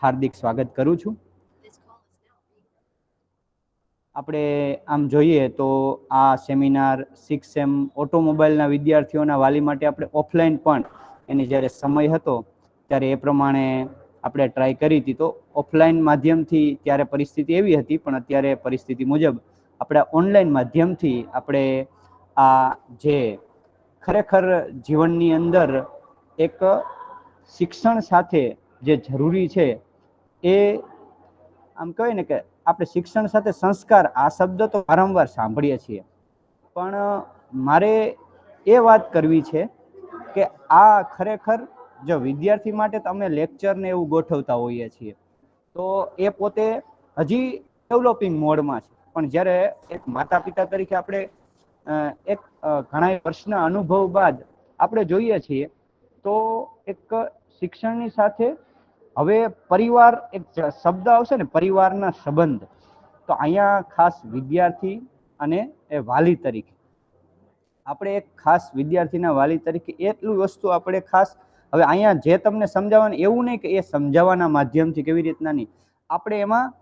હાર્દિક સ્વાગત કરું છું. આપણે આમ જોઈએ તો આ સેમિનાર 6M ઓટોમોબાઈલના વિદ્યાર્થીઓના વાલી માટે આપણે ઓફલાઈન પણ એની જ્યારે સમય હતો ત્યારે એ પ્રમાણે આપણે ટ્રાય કરી હતી. તો ઓફલાઈન માધ્યમથી ત્યારે પરિસ્થિતિ એવી હતી, પણ અત્યારે પરિસ્થિતિ મુજબ આપણે ઓનલાઈન માધ્યમથી આપણે આ જે ખરેખર જીવનની અંદર એક શિક્ષણ સાથે જે જરૂરી છે એ આમ કહેવાય ને કે આપણે શિક્ષણ સાથે સંસ્કાર આ શબ્દ તો વારંવાર સાંભળીએ છીએ, પણ મારે એ વાત કરવી છે કે આ ખરેખર જો વિદ્યાર્થી માટે તમે લેક્ચર ને એવું ગોઠવતા હોઈએ છીએ તો એ પોતે હજી ડેવલપિંગ મોડમાં છે, પણ જ્યારે એક માતા પિતા તરીકે આપણે એક ઘણા વર્ષના અનુભવ બાદ આપણે જોઈએ છીએ તો એક શિક્ષણની સાથે હવે પરિવાર એક શબ્દ આવશે ને, પરિવારના સંબંધ. તો અહીંયા ખાસ વિદ્યાર્થી અને એ વાલી તરીકે આપણે એક ખાસ વિદ્યાર્થીના વાલી તરીકે એટલું વસ્તુ આપણે ખાસ હવે અહીંયા જે તમને સમજાવવાનું એવું નહીં કે એ સમજાવવાના માધ્યમથી કેવી રીતના નહીં, આપણે એમાં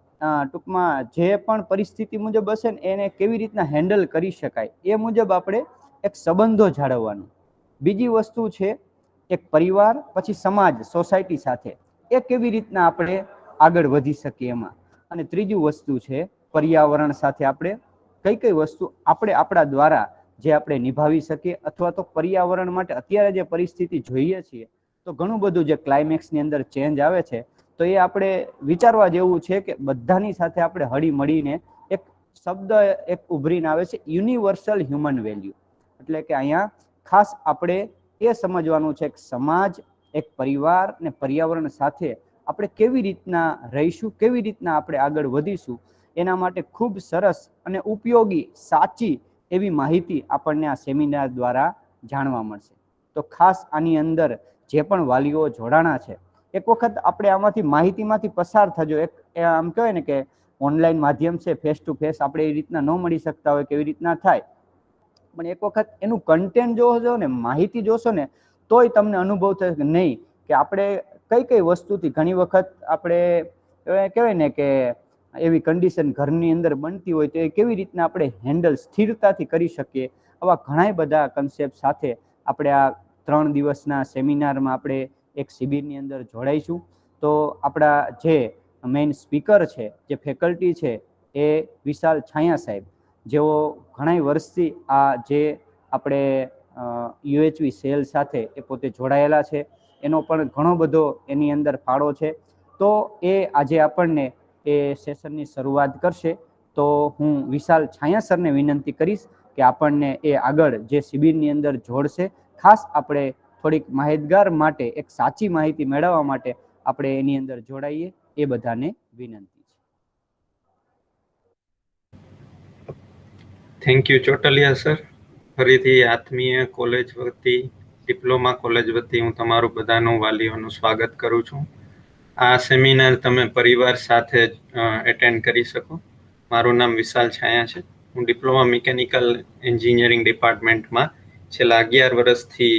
ટૂંકમાં જે પણ પરિસ્થિતિ મુજબ હશે ને એને કેવી રીતના હેન્ડલ કરી શકાય એ મુજબ આપણે એક સંબંધો જાળવવાનો. બીજી વસ્તુ છે એક પરિવાર, પછી સમાજ સોસાયટી સાથે એ કેવી રીતના આપણે આગળ વધી શકીએ એમાં. અને ત્રીજું વસ્તુ છે પર્યાવરણ સાથે આપણે કઈ કઈ વસ્તુ આપણે આપણા દ્વારા જે આપણે નિભાવી શકીએ, અથવા તો પર્યાવરણ માટે અત્યારે જે પરિસ્થિતિ જોઈએ છીએ તો ઘણું બધું જે ક્લાઇમેક્સની અંદર ચેન્જ આવે છે તો એ આપણે વિચારવા જેવું છે કે બધાની સાથે આપણે હળી મળીને એક શબ્દ એક ઉભરીને આવે છે યુનિવર્સલ હ્યુમન વેલ્યુ. એટલે કે અહીંયા ખાસ આપણે એ સમજવાનું છે કે સમાજ, એક પરિવાર અને પર્યાવરણ સાથે આપણે કેવી રીતના રહીશું, કેવી રીતના આપણે આગળ વધીશું, એના માટે ખૂબ સરસ અને ઉપયોગી સાચી એવી માહિતી આપણને આ સેમિનાર દ્વારા જાણવા મળશે. તો ખાસ આની અંદર જે પણ વાલીઓ જોડાણા છે એક વખત આપણે આમાંથી માહિતીમાંથી પસાર થજો. એક આમ કહેવાય ને કે ઓનલાઈન માધ્યમ છે, ફેસ ટુ ફેસ આપણે એ રીતના ન મળી શકતા હોય કેવી રીતના થાય, પણ એક વખત એનું કન્ટેન્ટ જોશો ને, માહિતી જોશો ને તોય તમને અનુભવ થશે કે નહીં કે આપણે કઈ કઈ વસ્તુથી ઘણી વખત આપણે કહેવાય ને કે એવી કન્ડિશન ઘરની અંદર બનતી હોય તો એ કેવી રીતના આપણે હેન્ડલ સ્થિરતાથી કરી શકીએ. આવા ઘણા બધા કન્સેપ્ટ સાથે આપણે આ 3 દિવસના સેમિનારમાં આપણે એક શિબિરની અંદર જોડાઈશું. તો આપણા જે મેઇન સ્પીકર છે, જે ફેકલ્ટી છે એ વિશાલ છાયા સાહેબ, જેઓ ઘણા વર્ષથી આ જે આપણે યુએચવી સેલ સાથે એ પોતે જોડાયેલા છે, એનો પણ ઘણો બધો એની અંદર ફાળો છે. તો એ આજે આપણને એ સેશનની શરૂઆત કરશે. તો હું વિશાલ છાયા સરને વિનંતી કરીશ કે આપણને એ આગળ જે શિબિરની અંદર જોડશે. ખાસ આપણે થોડીક માહિતગાર માટે, એક સાચી માહિતી મેળવવા માટે આપણે એની અંદર જોડાઈએ એ બધાને વિનંતી છે. Thank you Chotaliya sir. ફરીથી આત્મીય કોલેજ વતી, ડિપ્લોમા કોલેજ વતી હું તમારું બધાનું વાલીઓનું સ્વાગત કરું છું. આ સેમિનાર તમે પરિવાર સાથે એટેન્ડ કરી શકો. મારું નામ વિશાલ છાયા છે. હું ડિપ્લોમા મિકેનિકલ એન્જિનિયરિંગ ડિપાર્ટમેન્ટમાં છેલ્લા 11 વર્ષથી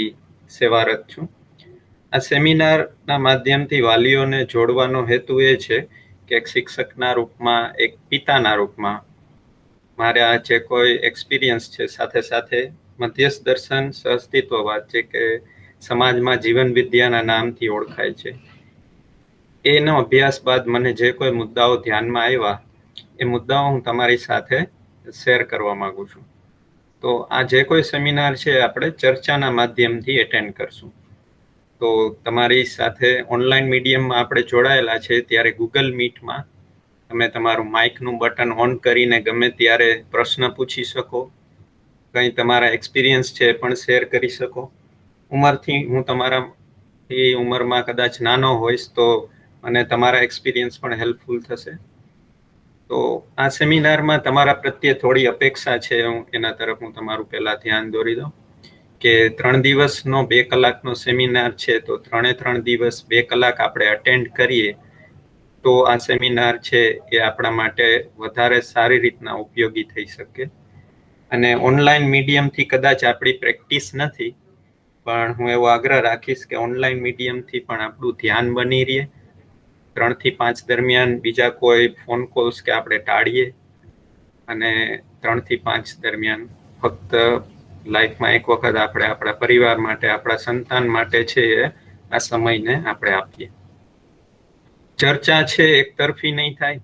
સેવારત છું. આ સેમિનારના માધ્યમથી વાલીઓને જોડવાનો હેતુ એ છે કે એક શિક્ષકના રૂપમાં, એક પિતાના રૂપમાં મારા જે કોઈ એક્સપિરિયન્સ છે, સાથે સાથે મધ્યસ્થ દર્શન સહઅસ્તિત્વવાદ છે કે સમાજમાં જીવન વિદ્યાના નામથી ઓળખાય છે, એનો અભ્યાસ બાદ મને જે કોઈ મુદ્દાઓ ધ્યાનમાં આવ્યા એ મુદ્દાઓ હું તમારી સાથે શેર કરવા માંગુ છું. તો આ જે કોઈ સેમિનાર છે આપણે ચર્ચાના માધ્યમથી એટેન્ડ કરશું. તો તમારી સાથે ઓનલાઈન મીડિયમમાં આપણે જોડાયેલા છે ત્યારે ગૂગલ મીટમાં તમે તમારું માઇકનું બટન ઓન કરીને ગમે ત્યારે પ્રશ્ન પૂછી શકો, કંઈ તમારા એક્સપિરિયન્સ છે એ પણ શેર કરી શકો. ઉંમરથી હું તમારાથી ઉંમરમાં કદાચ નાનો હોઈશ તો મને તમારા એક્સપિરિયન્સ પણ હેલ્પફુલ થશે. તો આ સેમિનારમાં તમારા પ્રત્યે થોડી અપેક્ષા છે, એના તરફ હું તમારું પહેલા ધ્યાન દોરી દઉં કે 3 દિવસનો 2 કલાકનો સેમિનાર છે, તો 3 દિવસ 2 કલાક આપણે અટેન્ડ કરીએ તો આ સેમિનાર છે એ આપણા માટે વધારે સારી રીતના ઉપયોગી થઈ શકે. અને ઓનલાઈન મીડિયમથી કદાચ આપણી પ્રેક્ટિસ નથી, પણ હું એવો આગ્રહ રાખીશ કે ઓનલાઈન મીડિયમથી પણ આપણું ધ્યાન બની રહે 3 થી 5 દરમિયાન બીજા કોઈ ફોન કોલ્સ કે આપણે ટાળીએ અને 3 થી 5 દરમિયાન ફક્ત લાઈફમાં એક વખત આપણે આપણા પરિવાર માટે, આપણા સંતાન માટે છે આ સમયને આપણે આપીએ. ચર્ચા છે એકતરફી નહીં થાય.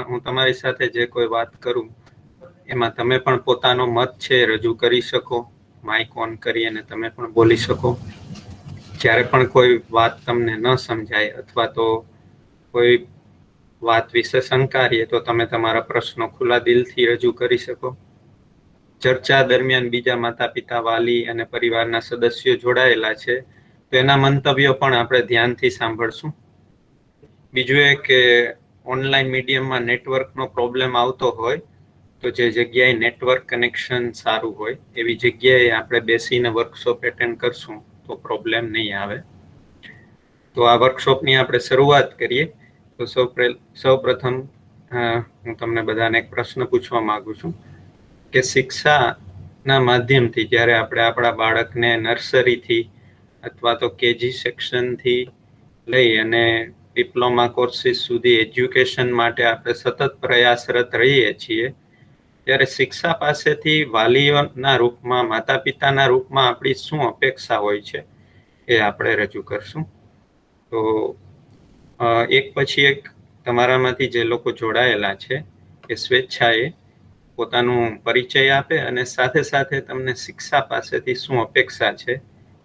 હું તમારી સાથે જે કોઈ વાત કરું એમાં તમે પણ પોતાનો મત છે રજૂ કરી શકો. માઇક ઓન કરી અને તમે પણ બોલી શકો. જ્યારે પણ કોઈ વાત તમને ન સમજાય અથવા તો કોઈ વાત વિશે શંકા રહે તો તમે તમારા પ્રશ્નો ખુલ્લા દિલથી રજૂ કરી શકો. ચર્ચા દરમિયાન બીજા માતા પિતા, વાલી અને પરિવારના સદસ્યો જોડાયેલા છે તો એના મંતવ્યો પણ આપણે ધ્યાનથી સાંભળશું. બીજું એ કે ઓનલાઈન મીડિયમમાં નેટવર્કનો પ્રોબ્લેમ આવતો હોય તો જે જગ્યાએ નેટવર્ક કનેક્શન સારું હોય એવી જગ્યાએ આપણે બેસીને વર્કશોપ એટેન્ડ કરશું તો પ્રોબ્લેમ નહીં આવે. તો આ વર્કશોપની આપણે શરૂઆત કરીએ. તો સૌપ્રથમ હું તમને બધાને એક પ્રશ્ન પૂછવા માંગુ છું કે શિક્ષાના માધ્યમથી જ્યારે આપણે આપણા બાળકને નર્સરીથી અથવા તો કેજી સેક્શનથી લઈ અને ડિપ્લોમા કોર્સીસ સુધી એજ્યુકેશન માટે આપણે સતત પ્રયાસરત રહીએ છીએ, ત્યારે શિક્ષા પાસેથી વાલીઓના રૂપમાં, માતા પિતાના રૂપમાં આપણી શું અપેક્ષા હોય છે એ આપણે રજૂ કરશું. તો એક પછી એક તમારામાંથી જે લોકો જોડાયેલા છે એ સ્વેચ્છાએ પોતાનું પરિચય આપે અને સાથે સાથે તમને શિક્ષા પાસેથી શું અપેક્ષા છે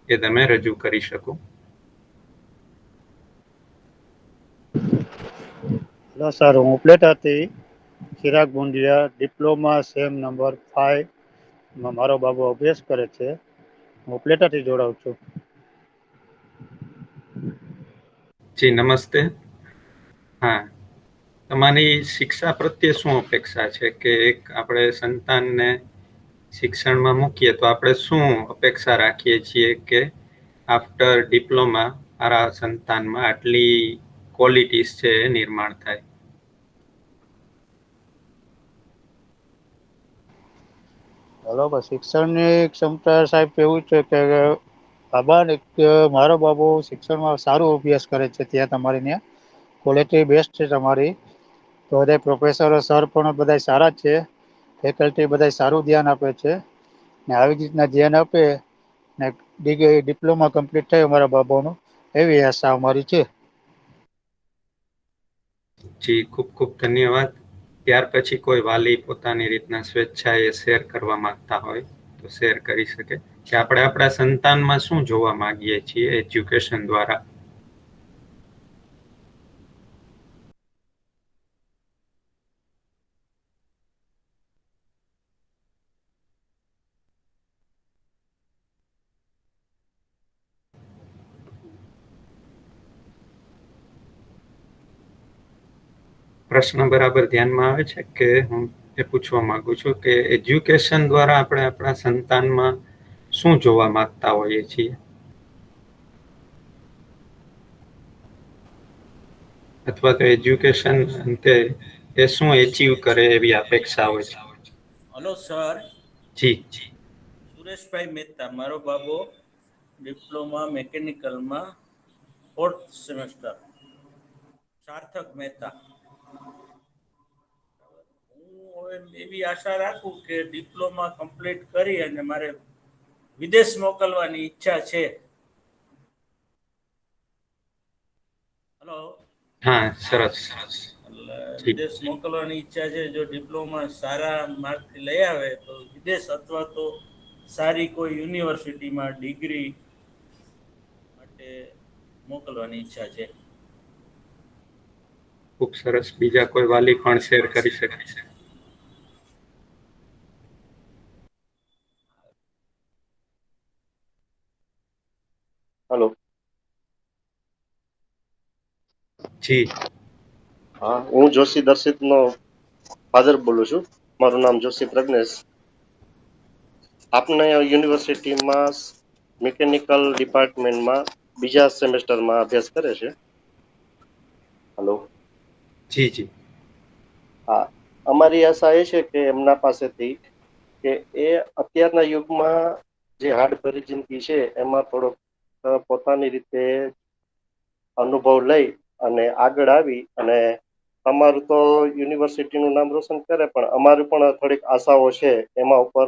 એ તમે રજૂ કરી શકો. હેલો સર, હું ઉપલેટાથી ચિરાગ બુંડિયા, ડિપ્લોમા સેમ નંબર 5 માં મારો બાબો અભ્યાસ કરે છે. હું ઉપલેટાથી જોડાઉં છું. જી નમસ્તે. હા, તમારી શિક્ષા પ્રત્યે શું અપેક્ષા છે કે એક આપણે સંતાનને શિક્ષણમાં મૂકીએ તો આપણે શું અપેક્ષા રાખીએ છીએ કે આફ્ટર ડિપ્લોમા મારા સંતાનમાં આટલી ક્વોલિટીઝ છે એ નિર્માણ થાય? બરાબર. શિક્ષણની ક્ષમતા સાહેબ એવું છે કે મારો બાબો શિક્ષણમાં સારો અભ્યાસ કરે છે. ત્યાં તમારી ત્યાં ક્વોલિટી બેસ્ટ છે તમારી. તો બધા પ્રોફેસરો સર પણ બધા સારા જ છે. ફેકલ્ટી બધા સારું ધ્યાન આપે છે ને આવી જ રીતના ધ્યાન આપે ને ડિપ્લોમા કમ્પ્લીટ થાય અમારા બાબાનું, એવી આશા અમારી છે. જી ખૂબ ખૂબ ધન્યવાદ. ત્યાર પછી કોઈ વાલી પોતાની રીતના સ્વેચ્છાએ શેર કરવા માંગતા હોય તો શેર કરી શકે કે આપણે આપણા સંતાનમાં શું જોવા માંગીએ છીએ એજ્યુકેશન દ્વારા. પ્રશ્ન બરાબર ધ્યાનમાં આવે છે કે હું એ પૂછવા માંગુ છું કે એજ્યુકેશન દ્વારા આપણે આપણા સંતાનમાં શું જોવા માંગતા હોઈએ છીએ અથવા તો એજ્યુકેશન અંતે એ શું એચીવ કરે એવી અપેક્ષા હોય છે? હલો સર, જી સુરેશભાઈ મહેતા, મારો બાબો ડિપ્લોમા મેકેનિકલમાં 4th સેમેસ્ટર. સાર્થક મહેતા. હું હવે એવી આશા રાખું કે ડિપ્લોમા કમ્પ્લીટ કરી અને મારે વિદેશ મોકલવાની ઈચ્છા છે. હલો. હા, સરસ. એટલે જી વિદેશ મોકલવાની ઈચ્છા છે. જો ડિપ્લોમા સારા માર્કથી લઈ આવે તો વિદેશ અથવા તો સારી કોઈ યુનિવર્સિટીમાં ડિગ્રી માટે મોકલવાની ઈચ્છા છે. ખૂબ સરસ. બીજા કોઈ વાલી પણ શેર કરી શકે? હેલો. જી. હા, હું જોશી દર્શિતનો ફાધર બોલું છું. મારું નામ જોશી પ્રજ્ઞેશ. આપને યુનિવર્સિટીમાં મિકેનિકલ ડિપાર્ટમેન્ટમાં બીજા સેમેસ્ટરમાં અભ્યાસ કરે છે. હેલો. જી જી. હા, અમારી આશા એ છે કે એમના પાસેથી કે એ અત્યારના યુગમાં જે હાડભરી જિંદગી છે એમાં થોડોક પોતાની રીતે અનુભવ લઈ અને આગળ આવી અને તમારું તો યુનિવર્સિટીનું નામ રોશન કરે, પણ અમારી પણ થોડીક આશાઓ છે એમાં ઉપર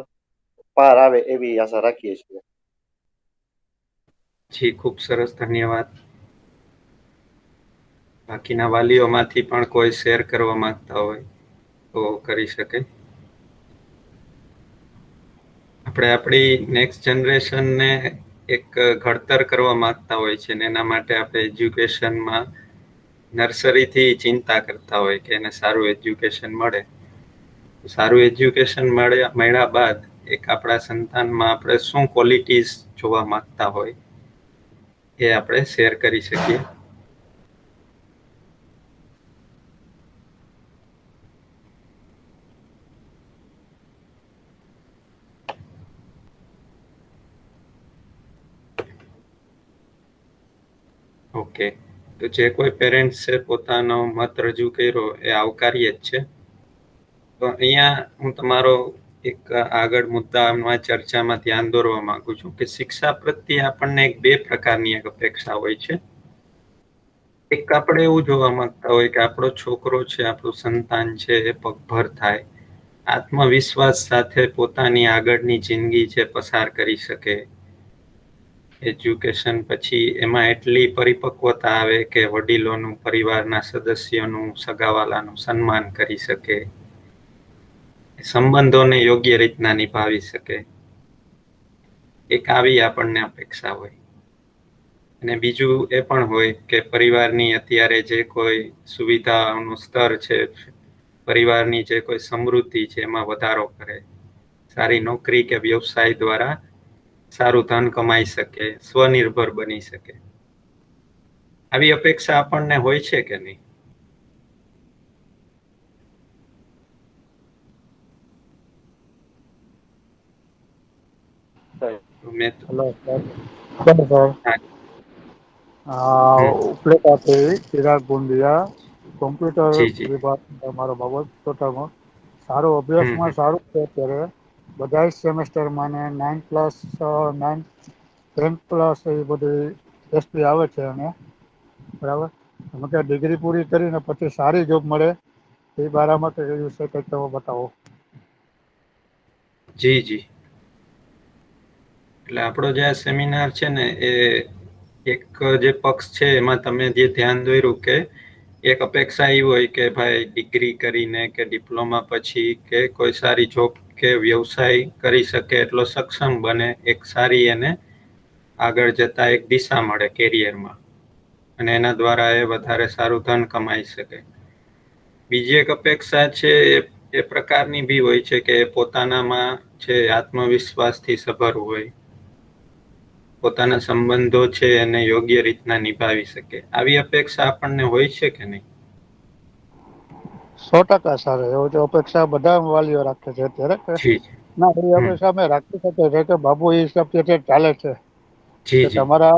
પાર આવે એવી આશા રાખીએ છીએ. જી, ખૂબ સરસ, ધન્યવાદ. બાકીના વાલીઓમાંથી પણ કોઈ શેર કરવા માંગતા હોય તો કરી શકે. આપણે આપણી નેક્સ્ટ જનરેશનને એક ઘડતર કરવા માંગતા હોય છે ને એના માટે આપણે એજ્યુકેશનમાં નર્સરીથી ચિંતા કરતા હોય કે એને સારું એજ્યુકેશન મળે. સારું એજ્યુકેશન મળ્યા બાદ એક આપણા સંતાનમાં આપણે શું ક્વોલિટીઝ જોવા માંગતા હોય એ આપણે શેર કરી શકીએ. ઓકે, તો જે કોઈ પેરેન્ટ્સે પોતાનો મત રજૂ કર્યો એ આવકાર્ય જ છે. તો અહીંયા હું તમારો એક આગળ મુદ્દામાં ચર્ચામાં ધ્યાન દોરવા માંગુ છું કે શિક્ષા પ્રત્યે આપણને એક બે પ્રકારની એક અપેક્ષા હોય છે. એક આપણે એવું જોવા માંગતા હોય કે આપણો છોકરો છે, આપણું સંતાન છે એ પગભર થાય, આત્મવિશ્વાસ સાથે પોતાની આગળની જિંદગી છે પસાર કરી શકે. એજ્યુકેશન પછી એમાં એટલી પરિપક્વતા આવે કે વડીલોનું, પરિવારના સદસ્યોનું, સગાવાલાનું સન્માન કરી શકે, સંબંધોને યોગ્ય રીતના નિભાવી શકે. એક આવી આપણને અપેક્ષા હોય. અને બીજું એ પણ હોય કે પરિવારની અત્યારે જે કોઈ સુવિધાઓનું સ્તર છે, પરિવારની જે કોઈ સમૃદ્ધિ છે એમાં વધારો કરે, સારી નોકરી કે વ્યવસાય દ્વારા સારું ધન કમાઈ શકે, સ્વનિર્ભર બની શકે. આવી અપેક્ષા આપણને હોય છે કે નહીં? મેં તો હેલો સર. હમ, ઉપલેટાથી ચિરાગ ગુંડિયા, કોમ્પ્યુટર જી જી. વિભાગ મારો બાબત ટોટલમાં સારો હમ અભ્યાસમાં હમ. સારું છે અત્યારે. બધા સેમેસ્ટરમાં ને 9+9 10+ એ બધી એસપી આવે છે અને બરાબર. અમે ત્યાં ડિગ્રી પૂરી કરીને પછી સારી જોબ મળે એ બારામાં કંઈ વિશે કંઈક તમે બતાવો. જી જી. એટલે આપણો જે આ સેમિનાર છે ને એ એક જે પક્ષ છે એમાં તમે જે ધ્યાન દોર્યું કે એક અપેક્ષા એવી હોય કે ભાઈ ડિગ્રી કરીને કે ડિપ્લોમા પછી કે કોઈ સારી જોબ કે વ્યવસાય કરી શકે એટલો સક્ષમ બને, એક સારી એને આગળ જતા એક દિશા મળે કેરિયરમાં, અને એના દ્વારા એ વધારે સારું ધન કમાઈ શકે. બીજી એક અપેક્ષા છે એ પ્રકારની બી હોય છે કે પોતાનામાં છે આત્મવિશ્વાસથી સભર હોય, પોતાના સંબંધો છે એને યોગ્ય રીતના નિભાવી શકે. આવી અપેક્ષા આપણને હોય છે કે નહીં? 100% સર, એવું તો અપેક્ષા બધા વાલીઓ રાખે છે અત્યારે. જી જી. ના, એ હમ. અપેક્ષા અમે રાખી શકીએ છીએ કે બાબુ એ હિસાબથી અત્યારે ચાલે છે જી કે જી. તમારા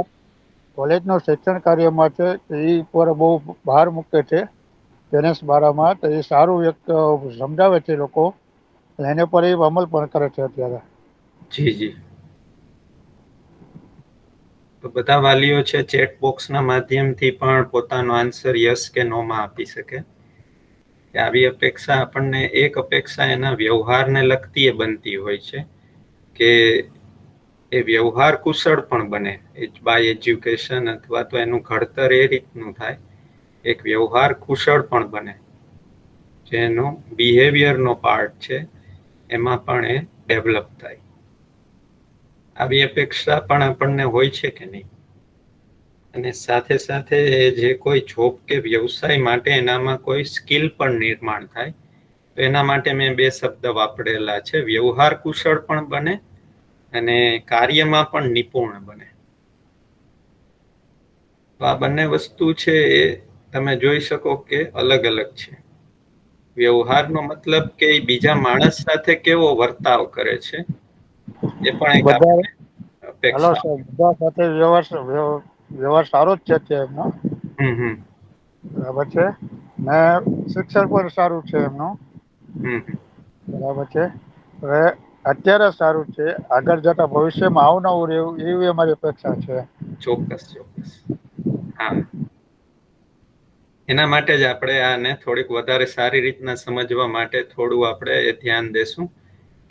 કોલેજનું શિક્ષણ કાર્યમાં છે એ પર બહુ ભાર મૂકે છે પેરેન્ટ્સ બારામાં, તો એ સારું એક સમજાવે છે લોકો, એને પર એ અમલ પણ કરે છે અત્યારે. જી જી. તો બધા વાલીઓ છે ચેટ બોક્સના માધ્યમથી પણ પોતાનો આન્સર યસ કે નો માં આપી શકે. કે આવી અપેક્ષા આપણને એક અપેક્ષા એના વ્યવહારને લગતી એ બનતી હોય છે કે એ વ્યવહાર કુશળ પણ બને બાય એજ્યુકેશન, અથવા તો એનું ઘડતર એ રીતનું થાય એક વ્યવહાર કુશળ પણ બને, જેનો બિહેવિયરનો પાર્ટ છે એમાં પણ એ ડેવલપ થાય. આવી અપેક્ષા પણ આપણને હોય છે કે નહીં? અને સાથે સાથે જે કોઈ જોબ કે વ્યવસાય માટે એનામાં કોઈ સ્કિલ પણ નિર્માણ થાય, તો એના માટે મેં બે શબ્દ વાપરેલા છે, વ્યવહાર કુશળ પણ બને અને કાર્યમાં પણ નિપુણ બને. તો આ બંને વસ્તુ છે એ તમે જોઈ શકો કે અલગ અલગ છે. વ્યવહારનો મતલબ કે બીજા માણસ સાથે કેવો વર્તાવ કરે છે એ પણ એક બધા આપણે હેલો અપેક્ષા. સર, બધા સાથે વ્યવહાર સારો જ છે અત્યારે એમનો, હમ. બરાબર છે ને. શિક્ષણ પણ સારું છે એમનું, હમ. બરાબર છે. હવે અત્યારે સારું છે, આગળ જતા ભવિષ્યમાં આવનારું રહેવું એવી અમારી અપેક્ષા છે. ચોક્કસ ચોક્કસ. હા. એના માટે જ આપણે આને થોડીક વધારે સારી રીતના સમજવા માટે થોડું આપણે એ ધ્યાન દેશું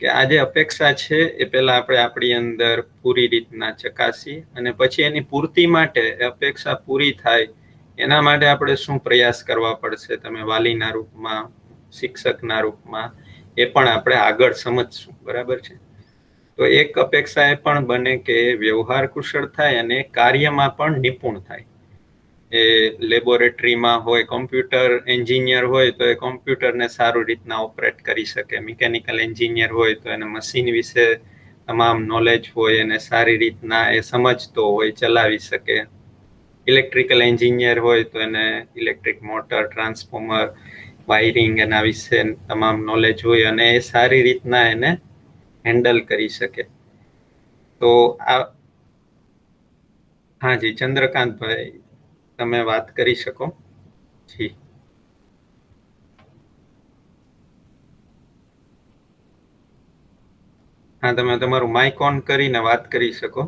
કે આ જે અપેક્ષા છે એ પહેલા આપણે આપણી અંદર પૂરી રીતના ચકાસી અને પછી એની પૂર્તિ માટે અપેક્ષા પૂરી થાય એના માટે આપણે શું પ્રયાસ કરવા પડશે, તમે વાલીના રૂપમાં, શિક્ષકના રૂપમાં, એ પણ આપણે આગળ સમજશું. બરાબર છે. તો એક અપેક્ષા એ પણ બને કે વ્યવહાર કુશળ થાય અને કાર્યમાં પણ નિપુણ થાય. એ લેબોરેટરીમાં હોય, કોમ્પ્યુટર એન્જિનિયર હોય તો એ કોમ્પ્યુટરને સારું રીતના ઓપરેટ કરી શકે. મિકેનિકલ એન્જિનિયર હોય તો એને મશીન વિશે તમામ નોલેજ હોય, એને સારી રીતના એ સમજતો હોય, ચલાવી શકે. ઇલેક્ટ્રિકલ એન્જિનિયર હોય તો એને ઇલેક્ટ્રિક મોટર, ટ્રાન્સફોર્મર, વાયરિંગ એના વિશે તમામ નોલેજ હોય અને એ સારી રીતના એને હેન્ડલ કરી શકે. તો આ હા જી, ચંદ્રકાંતભાઈ તમે વાત કરી શકો. જી હા, તમે તમારું માઇક ઓન કરીને વાત કરી શકો.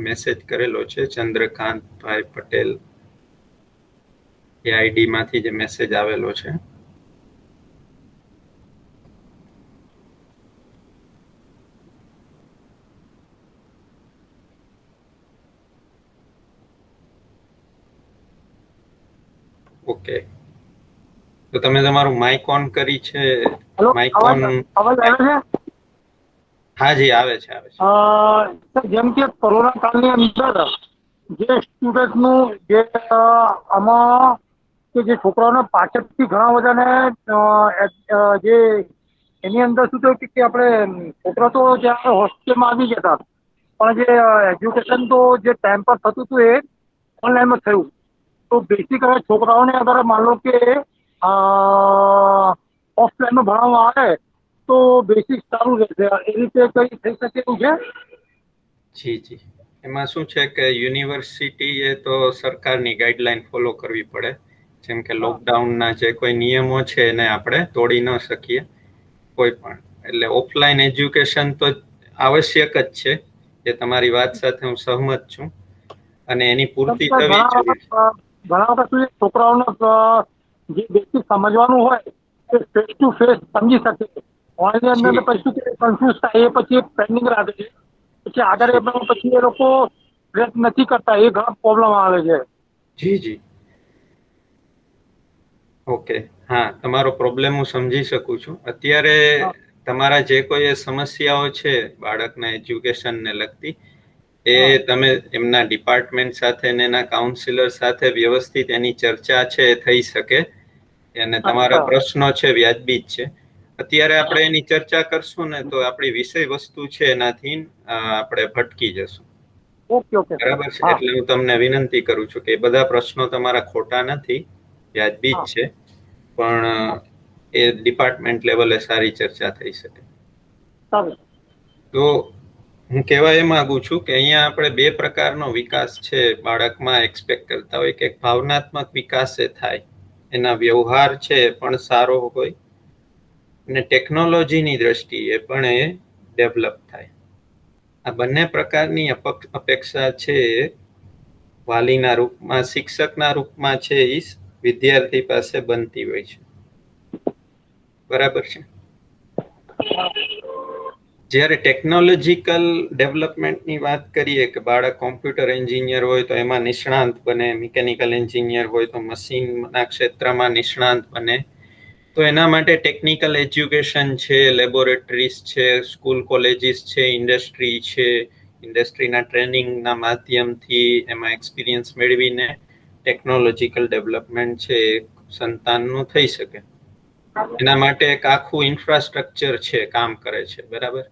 મેસેજ કરેલો છે ચંદ્રકાંતભાઈ પટેલ એ આઈડી માંથી જે મેસેજ આવેલો છે. ઓકે, તો તમે તમારું માઇક ઓન કરી છે. Mic on. અવાજ આવે છે? હા જી, આવે છે, આવે છે. જેમ કે કોરોના કાળની અંદર જે સ્ટુડન્ટનું જે આમાં કે જે છોકરાઓને પાછળથી ઘણા બધાને જે એની અંદર શું થયું કે આપણે છોકરા તો જ્યારે હોસ્ટેલમાં આવી ગયા હતા, પણ જે એજ્યુકેશન તો જે ટાઈમ પર થતું હતું એ ઓનલાઈનમાં થયું. તો બેસિક હવે છોકરાઓને અગર માન લો કે ઓફલાઈનમાં ભણાવવા આવે તો બેસિક સારું રહેશે. એ રીતે કઈ થઈ શકે એવું છે? જી જી, એમાં શું છે કે યુનિવર્સિટી એ તો સરકારની ગાઈડલાઈન ફોલો કરવી પડે. જેમ કે લોકડાઉનના જે કોઈ નિયમો છે એને આપણે તોડી ન શકીએ કોઈ પણ. એટલે ઓફલાઈન એજ્યુકેશન તો આવશ્યક જ છે. એ તમારી વાત સાથે હું સહમત છું અને એની પૂર્તિ થવી જરૂરી છે. ઘણા વખત છોકરાઓને જે બેસિક સમજવાનું હોય એ ફેસ ટુ ફેસ સમજી શકે. ઓનલાઈન અંદર પછી કન્ફ્યુઝ થાય, એ પછી પેન્ડિંગ રાખે છે. પછી આગળ પછી એ લોકો પ્રયત્ન નથી કરતા, એ ઘણા પ્રોબ્લેમ આવે છે. જી જી, ઓકે. હા, તમારો પ્રોબ્લેમ હું સમજી શકું છું. અત્યારે તમારા જે કોઈ સમસ્યાઓ છે બાળકના એજ્યુકેશનને લગતી, એ તમે એમના ડિપાર્ટમેન્ટ સાથે અને એના કાઉન્સિલર સાથે વ્યવસ્થિત એની ચર્ચા છે થઈ શકે. અને તમારા પ્રશ્નો છે વ્યાજબી જ છે. અત્યારે આપણે એની ચર્ચા કરશું ને તો આપણી વિષય વસ્તુ છે એનાથી આપણે ભટકી જશું. ઓકે ઓકે, બરાબર છે. એટલે હું તમને વિનંતી કરું છું કે બધા પ્રશ્નો તમારા ખોટા નથી, વ્યાજબી જ છે, પણ એ ડિપાર્ટમેન્ટ લેવલે સારી ચર્ચા થઈ શકે. તો હું કહેવા એ માંગુ છું કે અહીંયા આપણે બે પ્રકારનો વિકાસ છે બાળકમાં એક્સપેક્ટ કરતા હોય કે એક ભાવનાત્મક વિકાસ એ થાય, એના વ્યવહાર છે પણ સારો હોય અને ટેકનોલોજીની દ્રષ્ટિએ પણ એ ડેવલપ થાય. આ બંને પ્રકારની અપેક્ષા છે વાલીના રૂપમાં, શિક્ષકના રૂપમાં છે એ વિદ્યાર્થી પાસે બનતી હોય છે. બરાબર છે. જ્યારે ટેકનોલોજીકલ ડેવલપમેન્ટની વાત કરીએ કે બાળક કોમ્પ્યુટર એન્જિનિયર હોય તો એમાં નિષ્ણાંત બને, મિકેનિકલ એન્જિનિયર હોય તો મશીનના ક્ષેત્રમાં નિષ્ણાંત બને, તો એના માટે ટેકનિકલ એજ્યુકેશન છે, લેબોરેટરીઝ છે, સ્કૂલ કોલેજીસ છે, ઇન્ડસ્ટ્રી છે, ઇન્ડસ્ટ્રીના ટ્રેનિંગના માધ્યમથી એમાં એક્સપિરિયન્સ મેળવીને ટેકનોલોજીકલ ડેવલપમેન્ટ છે સંતાનનું થઈ શકે. એના માટે એક આખું ઇન્ફ્રાસ્ટ્રક્ચર છે, કામ કરે છે. બરાબર.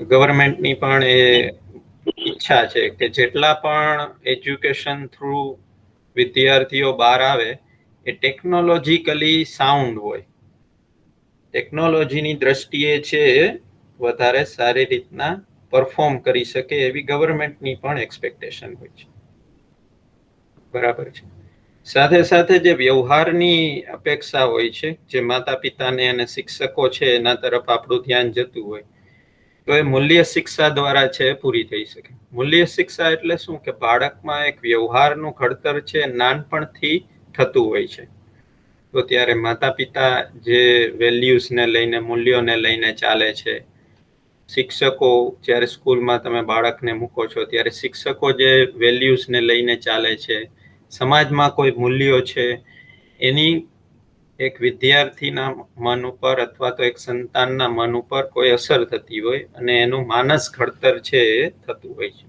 ગવર્મેન્ટની પણ એ ઈચ્છા છે કે જેટલા પણ એજ્યુકેશન થ્રુ વિદ્યાર્થીઓ બહાર આવે એ ટેકનોલોજીકલી સાઉન્ડ હોય, ટેકનોલોજીની દ્રષ્ટિએ છે વધારે સારી રીતના પરફોર્મ કરી શકે એવી ગવર્મેન્ટની પણ એક્સપેક્ટેશન હોય છે. બરાબર છે. સાથે સાથે જે વ્યવહારની અપેક્ષા હોય છે, જે માતા પિતાને અને શિક્ષકો છે એના તરફ આપણું ધ્યાન જતું હોય, તો એ મૂલ્ય શિક્ષા દ્વારા છે પૂરી થઈ શકે. મૂલ્ય શિક્ષા એટલે શું કે બાળકમાં એક વ્યવહારનું ઘડતર છે નાનપણથી થતું હોય છે. તો ત્યારે માતા પિતા જે વેલ્યુઝને લઈને, મૂલ્યોને લઈને ચાલે છે, શિક્ષકો જ્યારે સ્કૂલમાં તમે બાળકને મૂકો છો ત્યારે શિક્ષકો જે વેલ્યુઝને લઈને ચાલે છે, સમાજમાં કોઈ મૂલ્યો છે, એની એક વિદ્યાર્થીના મન ઉપર અથવા તો એક સંતાનના મન ઉપર કોઈ અસર થતી હોય અને એનું માનસ ઘડતર છે એ થતું હોય છે.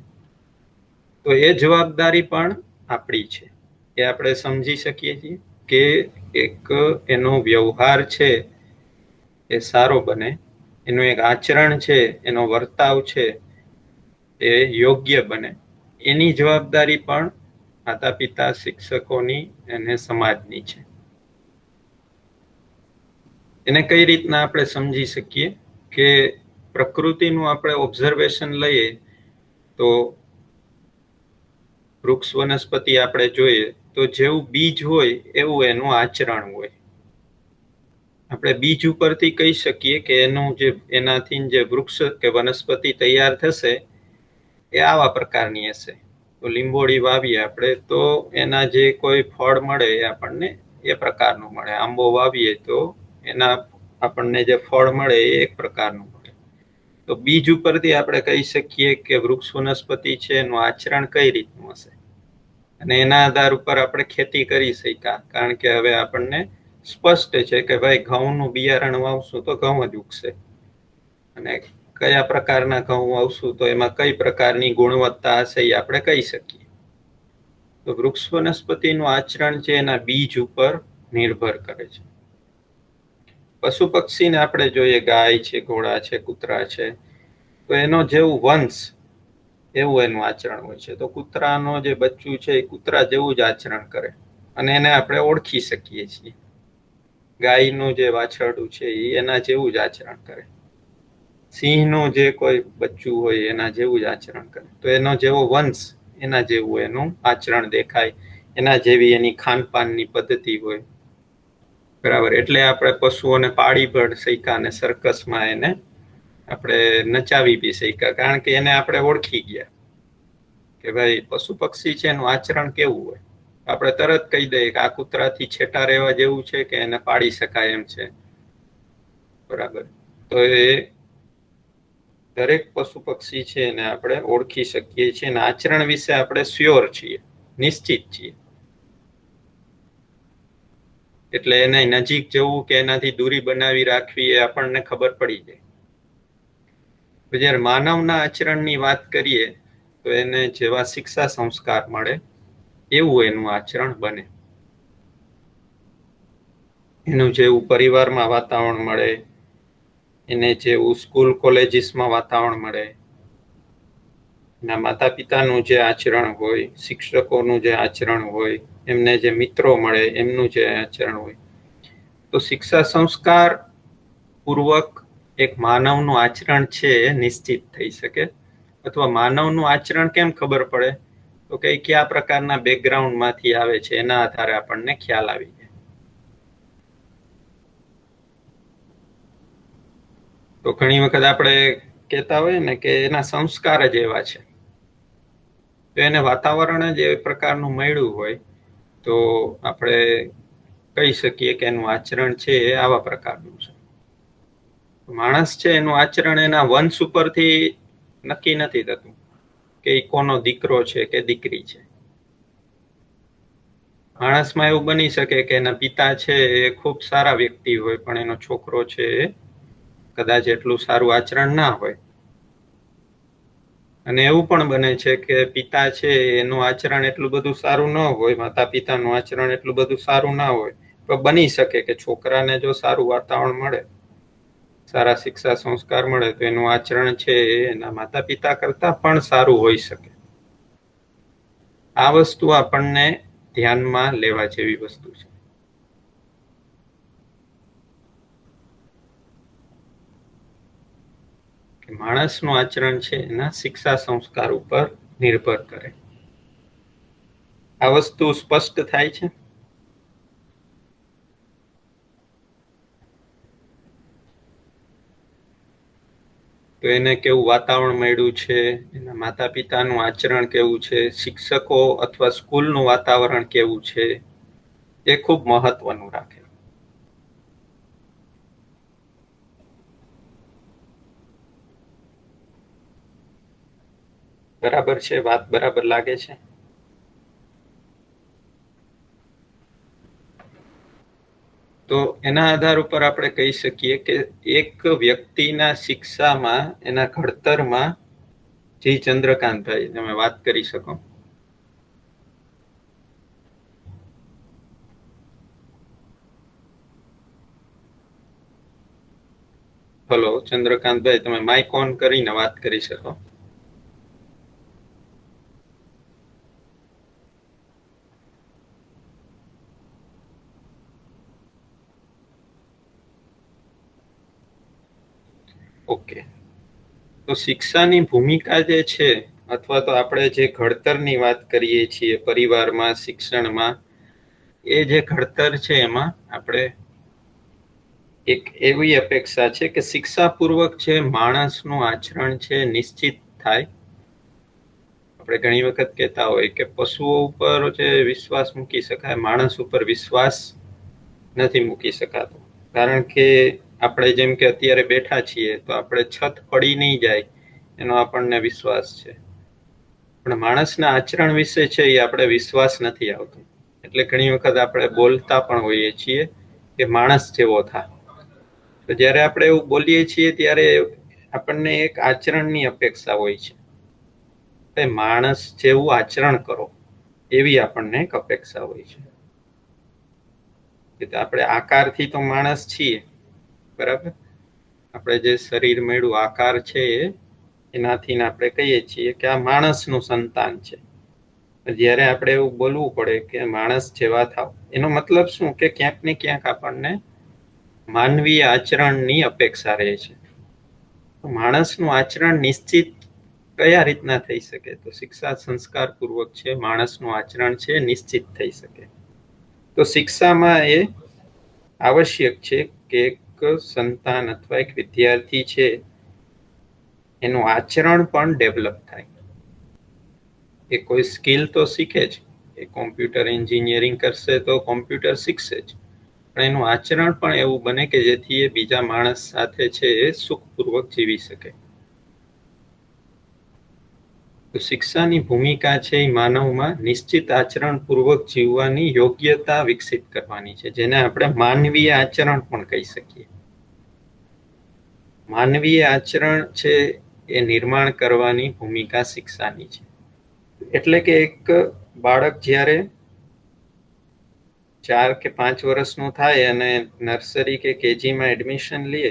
તો એ જવાબદારી પણ આપણી છે, એ આપણે સમજી શકીએ છીએ કે એક એનો વ્યવહાર છે એ સારો બને, એનું એક આચરણ છે, એનો વર્તાવ છે એ યોગ્ય બને, એની જવાબદારી પણ માતા પિતા, શિક્ષકોની અને સમાજની છે. એને કઈ રીતના આપણે સમજી શકીએ કે પ્રકૃતિનું આપણે ઓબ્ઝર્વેશન લઈએ તો વૃક્ષ વનસ્પતિ આપણે જોઈએ તો જેવું બીજ હોય એવું એનું આચરણ હોય. આપણે બીજ ઉપરથી કહી શકીએ કે એનાથી જે વૃક્ષ કે વનસ્પતિ તૈયાર થશે એ આવા પ્રકારની હશે. તો લીંબોડી વાવીએ આપણે તો એના જે કોઈ ફળ મળે એ આપણને એ પ્રકારનું મળે. આંબો વાવીએ તો એના આપણને જે ફળ મળે એ એક પ્રકારનું મળે. તો બીજ ઉપરથી આપણે કહી શકીએ કે વૃક્ષ વનસ્પતિ છે એનું આચરણ કઈ રીતનું હશે, અને એના આધાર ઉપર આપણે ખેતી કરી શક્યા. કારણ કે હવે આપણને સ્પષ્ટ છે કે ભાઈ ઘઉંનું બિયારણ વાવશું તો ઘઉં જ ઉગશે, અને કયા પ્રકારના ઘઉં વાવશું તો એમાં કઈ પ્રકારની ગુણવત્તા હશે એ આપણે કહી શકીએ. તો વૃક્ષ વનસ્પતિનું આચરણ છે એના બીજ ઉપર નિર્ભર કરે છે. પશુ પક્ષીને આપણે જોઈએ, ગાય છે, ઘોડા છે, કૂતરા છે, તો એનો જેવું વંશ એવું એનું આચરણ હોય છે. તો કૂતરાનો જે બચ્ચું છે એ કૂતરા જેવું જ આચરણ કરે અને એને આપણે ઓળખી શકીએ છીએ. ગાયનું જે વાછરડું છે એ એના જેવું જ આચરણ કરે. સિંહનું જે કોઈ બચ્ચું હોય એના જેવું જ આચરણ કરે. તો એનો જેવો વંશ એના જેવું એનું આચરણ દેખાય, એના જેવી એની ખાનપાનની પદ્ધતિ હોય. બરાબર. એટલે આપણે પશુઓને પાળી પણ શક્યા અને સર્કસમાં એને આપણે નચાવી બી શક્યા, કારણ કે એને આપણે ઓળખી ગયા કે ભાઈ પશુ પક્ષી છે એનું આચરણ કેવું હોય. આપણે તરત કહી દઈએ કે આ કૂતરાથી છેટા રહેવા જેવું છે કે એને પાડી શકાય એમ છે. બરાબર. તો એ દરેક પશુ પક્ષી છે એને આપણે ઓળખી શકીએ છીએ અને આચરણ વિશે આપણે શ્યોર છીએ, નિશ્ચિત છીએ. એટલે એને નજીક જવું કે એનાથી દૂરી બનાવી રાખવી એ આપણને ખબર પડી જાય. જ્યારે માનવના આચરણની વાત કરીએ તો એને જેવા શિક્ષા સંસ્કાર મળે એવું એનું આચરણ બને. એનું જેવું પરિવારમાં વાતાવરણ મળે, એને જેવું સ્કૂલ કોલેજીસમાં વાતાવરણ મળે, એના માતા પિતાનું જે આચરણ હોય, શિક્ષકોનું જે આચરણ હોય, એમને જે મિત્રો મળે એમનું જે આચરણ હોય, તો શિક્ષા સંસ્કાર પૂર્વક એક માનવનું આચરણ છે એ નિશ્ચિત થઈ શકે. અથવા માનવનું આચરણ કેમ ખબર પડે તો કે કયા પ્રકારના બેકગ્રાઉન્ડમાંથી આવે છે એના આધારે આપણને ખ્યાલ આવી જાય. તો ઘણી વખત આપણે કહેતા હોય ને કે એના સંસ્કાર જ એવા છે. તો એને વાતાવરણ જ એ પ્રકારનું મળ્યું હોય તો આપણે કહી શકીએ કે એનું આચરણ છે એ આવા પ્રકારનું છે. માણસ છે એનું આચરણ એના વંશ ઉપરથી નક્કી નથી થતું કે એ કોનો દીકરો છે કે દીકરી છે. માણસમાં એવું બની શકે કે એના પિતા છે એ ખૂબ સારા વ્યક્તિ હોય પણ એનો છોકરો છે એ કદાચ એટલું સારું આચરણ ના હોય. અને એવું પણ બને છે કે પિતા છે એનું આચરણ એટલું બધું સારું ન હોય, માતા પિતાનું આચરણ એટલું બધું સારું ના હોય, તો બની શકે કે છોકરાને જો સારું વાતાવરણ મળે, સારા શિક્ષા સંસ્કાર મળે તો એનું આચરણ છે એના માતા પિતા કરતા પણ સારું હોઈ શકે. આ વસ્તુ આપણને ધ્યાનમાં લેવા જેવી વસ્તુ છે. કે માણસનું આચરણ છે એના શિક્ષા સંસ્કાર ઉપર નિર્ભર કરે. આ વસ્તુ સ્પષ્ટ થાય છે. તો એને કેવું વાતાવરણ મળ્યું છે, એના માતા પિતાનું આચરણ કેવું છે, શિક્ષકો અથવા સ્કૂલનું વાતાવરણ કેવું છે, એ ખૂબ મહત્વનું રાખે. બરાબર છે? વાત બરાબર લાગે છે? તો એના આધાર ઉપર આપણે કહી શકીએ કે એક વ્યક્તિના શિક્ષામાં, એના ઘડતરમાં, જી ચંદ્રકાંતભાઈ તમે વાત કરી શકો. હલો ચંદ્રકાંતભાઈ, તમે માઇક ઓન કરીને વાત કરી શકો. ઓકે. તો શિક્ષાની ભૂમિકા જે છે, અથવા તો આપણે જે ઘડતરની વાત કરીએ છીએ પરિવારમાં, શિક્ષણમાં, એ જે ઘડતર છે એમાં આપણે એક એવી અપેક્ષા છે કે શિક્ષાપૂર્વક છે માણસનું આચરણ છે નિશ્ચિત થાય. આપણે ઘણી વખત કહેતા હોય કે પશુઓ ઉપર જે વિશ્વાસ મૂકી શકાય, માણસ ઉપર વિશ્વાસ નથી મૂકી શકાતો. કારણ કે આપણે જેમ કે અત્યારે બેઠા છીએ તો આપણે છત પડી નહીં જાય એનો આપણને વિશ્વાસ છે, પણ માણસના આચરણ વિશે છે એ આપણે વિશ્વાસ નથી આવતો. એટલે ઘણી વખત આપણે બોલતા પણ હોઈએ છીએ કે માણસ જેવો થા. તો જ્યારે આપણે એવું બોલીએ છીએ ત્યારે આપણને એક આચરણની અપેક્ષા હોય છે, માણસ જેવું આચરણ કરો એવી આપણને એક અપેક્ષા હોય છે. કે આપણે આકારથી તો માણસ છીએ, બરાબર? આપણે જે શરીર મળ્યું આકાર છે એનાથી આપણે કહીએ છીએ કે આ માણસનું સંતાન છે. જ્યારે આપણે એવું બોલવું પડે કે માણસ જેવા થાવ, એનો મતલબ શું કે ક્યાંક ને ક્યાંક આપણને માનવીય આચરણની અપેક્ષા રહે છે. માણસનું આચરણ નિશ્ચિત કયા રીતના થઈ શકે? તો શિક્ષા સંસ્કાર પૂર્વક છે માણસનું આચરણ છે નિશ્ચિત થઈ શકે. તો શિક્ષામાં એ આવશ્યક છે કે એક સંતાન અથવા એક વિદ્યાર્થી છે એનું આચરણ પણ ડેવલપ થાય. એ કોઈ સ્કિલ તો શીખે જ, એ કોમ્પ્યુટર એન્જિનિયરિંગ કરશે તો કોમ્પ્યુટર શીખશે જ, પણ એનું આચરણ પણ એવું બને કે જેથી એ બીજા માણસ સાથે છે એ સુખપૂર્વક જીવી શકે. તો શિક્ષાની ભૂમિકા છે એ માનવમાં નિશ્ચિત આચરણ પૂર્વક જીવવાની યોગ્યતા વિકસિત કરવાની છે, જેને આપણે માનવીય આચરણ પણ કહી શકીએ. માનવીય આચરણ છે એ નિર્માણ કરવાની ભૂમિકા શિક્ષાની છે. એટલે કે એક બાળક જ્યારે 4 કે 5 વર્ષનું થાય અને નર્સરી કે કેજીમાં એડમિશન લે,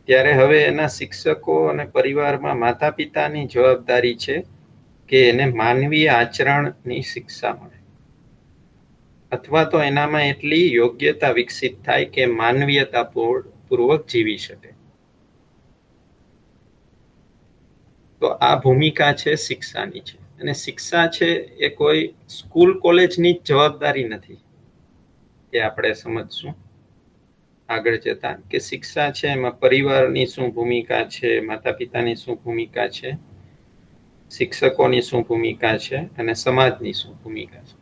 ત્યારે હવે એના શિક્ષકો અને પરિવારમાં માતા પિતાની જવાબદારી છે કે એને માનવીય આચરણની શિક્ષા મળે, અથવા તો એનામાં એટલી યોગ્યતા વિકસિત થાય કે માનવીયતા પૂર્વક જીવી શકે. તો આ ભૂમિકા છે શિક્ષાની છે. અને શિક્ષા છે એ કોઈ સ્કૂલ કોલેજની જ જવાબદારી નથી, એ આપણે સમજશું આગળ જતા કે શિક્ષા છે એમાં પરિવારની શું ભૂમિકા છે, માતા પિતાની શું ભૂમિકા છે, શિક્ષકોની શું ભૂમિકા છે અને સમાજની શું ભૂમિકા છે.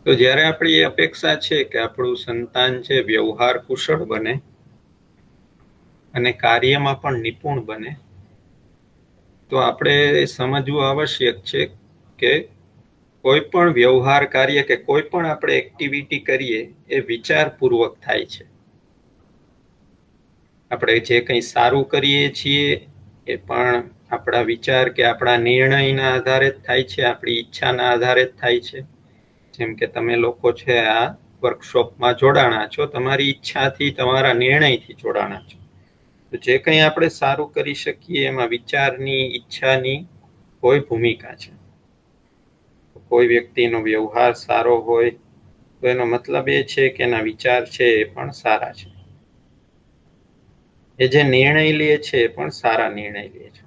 તો જ્યારે આપણી એ અપેક્ષા છે કે આપણું સંતાન છે વ્યવહાર કુશળ બને અને કાર્યમાં પણ નિપુણ બને, તો આપણે સમજવું આવશ્યક છે કે કોઈ પણ વ્યવહાર કાર્ય કે કોઈ પણ આપણે એક્ટિવિટી કરીએ એ વિચારપૂર્વક થાય છે. આપણે જે કંઈ સારું કરીએ છીએ એ પણ આપણા વિચાર કે આપણા નિર્ણયના આધારે જ થાય છે, આપણી ઈચ્છાના આધારે જ થાય છે. જેમ કે તમે લોકો છે આ વર્કશોપમાં જોડાણા છો, તમારી ઈચ્છાથી, તમારા નિર્ણયથી જોડાણા છો. તો જે કંઈ આપણે સારું કરી શકીએ એમાં વિચારની, ઈચ્છાની કોઈ ભૂમિકા છે. કોઈ વ્યક્તિનો વ્યવહાર સારો હોય તો એનો મતલબ એ છે કે એના વિચાર છે એ પણ સારા છે, એ જે નિર્ણય લે છે એ પણ સારા નિર્ણય લે છે.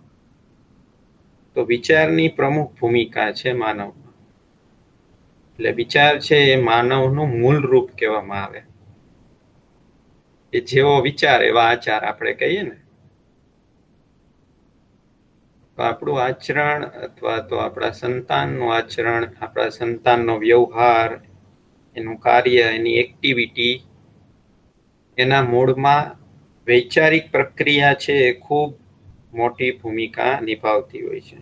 તો વિચારની પ્રમુખ ભૂમિકા છે માનવમાં. એટલે વિચાર છે એ માનવનું મૂળ રૂપ કહેવામાં આવે. એ જેવો વિચાર એવા આચાર આપણે કહીએ ને. તો આપણું આચરણ અથવા તો આપણા સંતાનનું આચરણ, આપણા સંતાનનો વ્યવહાર, એનું કાર્ય, એની એક્ટિવિટી, એના મૂળમાં વૈચારિક પ્રક્રિયા છે એ ખૂબ મોટી ભૂમિકા નિભાવતી હોય છે,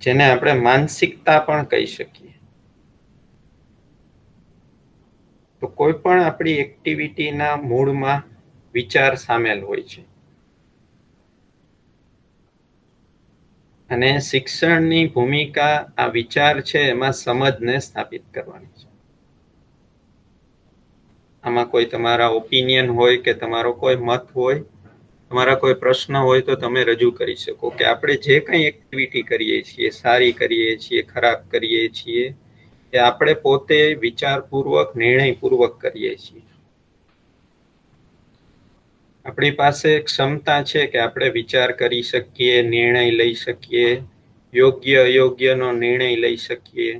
જેને આપણે માનસિકતા પણ કહી શકીએ. તો કોઈ પણ આપણી એક્ટિવિટીના મૂળમાં વિચાર સામેલ હોય છે, અને શિક્ષણની ભૂમિકા આ વિચાર છે એમાં સમજને સ્થાપિત કરવાની છે. આમાં કોઈ તમારા ઓપિનિયન હોય કે તમારો કોઈ મત હોય, તમારા કોઈ પ્રશ્ન હોય તો તમે રજૂ કરી શકો કે આપણે જે કંઈ એક્ટિવિટી કરીએ છીએ, સારી કરીએ છીએ, ખરાબ કરીએ છીએ, એ આપણે પોતે વિચારપૂર્વક, નિર્ણયપૂર્વક કરીએ છીએ. આપણી પાસે ક્ષમતા છે કે આપણે વિચાર કરી શકીએ, નિર્ણય લઈ શકીએ, યોગ્ય અયોગ્યનો નિર્ણય લઈ શકીએ.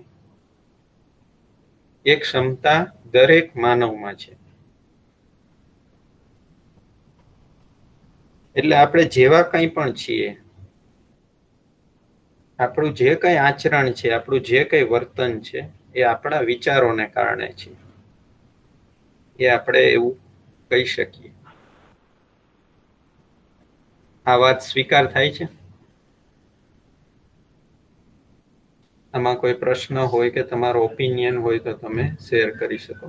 એ ક્ષમતા દરેક માનવમાં છે. એટલે આપણે જેવા કંઈ પણ છીએ, આપણું જે કંઈ આચરણ છે, આપણું જે કંઈ વર્તન છે, એ આપણા વિચારોને કારણે છે. એ આપણે એવું કહી શકીએ. આ વાત સ્વીકાર થાય છે? આમાં કોઈ પ્રશ્ન હોય કે તમારો ઓપિનિયન હોય તો તમે શેર કરી શકો.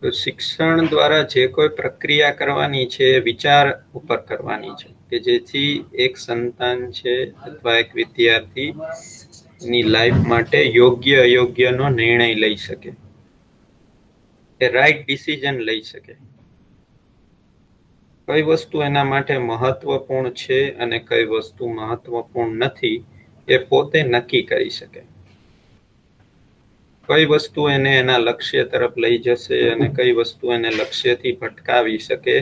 તો શિક્ષણ દ્વારા જે કોઈ પ્રક્રિયા કરવાની છે એ વિચાર ઉપર કરવાની છે, કે જેથી એક સંતાન છે અથવા એક વિદ્યાર્થી ની લાઈફ માટે યોગ્ય અયોગ્યનો નિર્ણય લઈ શકે, એ રાઈટ ડિસિઝન લઈ શકે. કઈ વસ્તુ એના માટે મહત્વપૂર્ણ છે અને કઈ વસ્તુ મહત્વપૂર્ણ નથી, એ પોતે નક્કી કરી શકે. કઈ વસ્તુ એને એના લક્ષ્ય તરફ લઈ જશે અને કઈ વસ્તુ એને લક્ષ્યથી ભટકાવી શકે,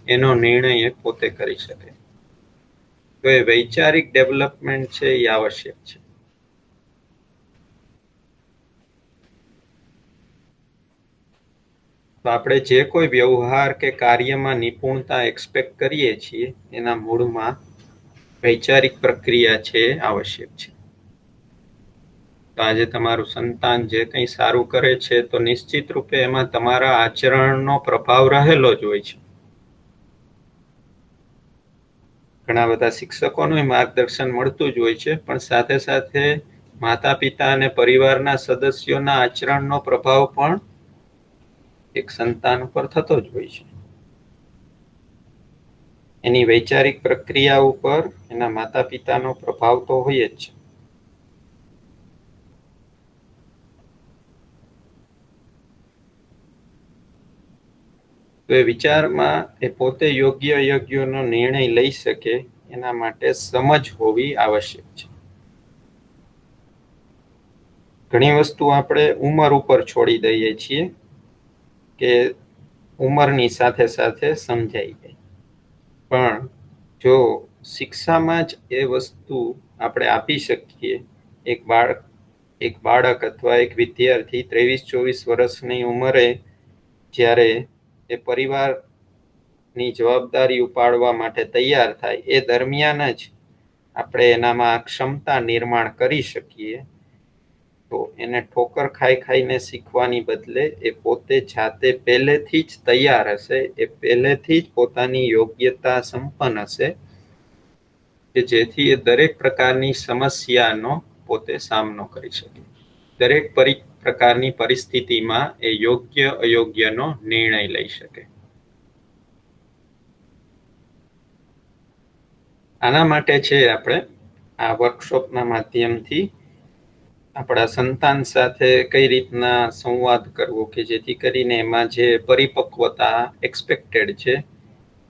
એનો નિર્ણય એ પોતે કરી શકે. તો એ વૈચારિક ડેવલપમેન્ટ છે એ આવશ્યક છે. તો આપણે જે કોઈ વ્યવહાર કે કાર્યમાં નિપુણતા એક્સપેક્ટ કરીએ છીએ, એના મૂળમાં વૈચારિક પ્રક્રિયા છે એ આવશ્યક છે. તો આજે તમારું સંતાન જે કંઈ સારું કરે છે તો નિશ્ચિત રૂપે એમાં તમારા આચરણનો પ્રભાવ રહેલો જ હોય છે. ઘણા બધા શિક્ષકોનું માર્ગદર્શન મળતું જ હોય છે, પણ સાથે સાથે માતા પિતા અને પરિવારના સદસ્યોના આચરણનો પ્રભાવ પણ એક સંતાન ઉપર થતો જ હોય છે. એની વૈચારિક પ્રક્રિયા ઉપર એના માતા પિતાનો પ્રભાવ તો હોય જ છે. તો એ વિચારમાં એ પોતે યોગ્ય અયોગ્યનો નિર્ણય લઈ શકે, એના માટે સમજ હોવી આવશ્યક છે. ઘણી વસ્તુ આપણે ઉંમર ઉપર છોડી દઈએ છીએ કે ઉંમરની સાથે સાથે સમજાઈ જાય, પણ જો શિક્ષામાં જ એ વસ્તુ આપણે આપી શકીએ, એક બાળક અથવા એક વિદ્યાર્થી 23-24 વર્ષની ઉંમરે જ્યારે એ પરિવારની જવાબદારી ઉપાડવા માટે તૈયાર થાય, એ દરમિયાન જ આપણે એનામાં ક્ષમતા નિર્માણ કરી શકીએ, તો એને ઠોકર ખાઈને શીખવાની બદલે એ પોતે જાતે પહેલેથી જ તૈયાર હશે, એ પહેલેથી જ પોતાની યોગ્યતા સંપન્ન હશે, કે જેથી એ દરેક પ્રકારની સમસ્યાનો પોતે સામનો કરી શકે. દરેક પ્રકારની પરિસ્થિતિમાં એ યોગ્ય અયોગ્યનો નિર્ણય લઈ શકે. આના માટે છે આપણે આ વર્કશોપના માધ્યમથી આપણા સંતાન સાથે કઈ રીતના સંવાદ કરવો કે જેથી કરીને એમાં જે પરિપક્વતા એક્સપેક્ટેડ છે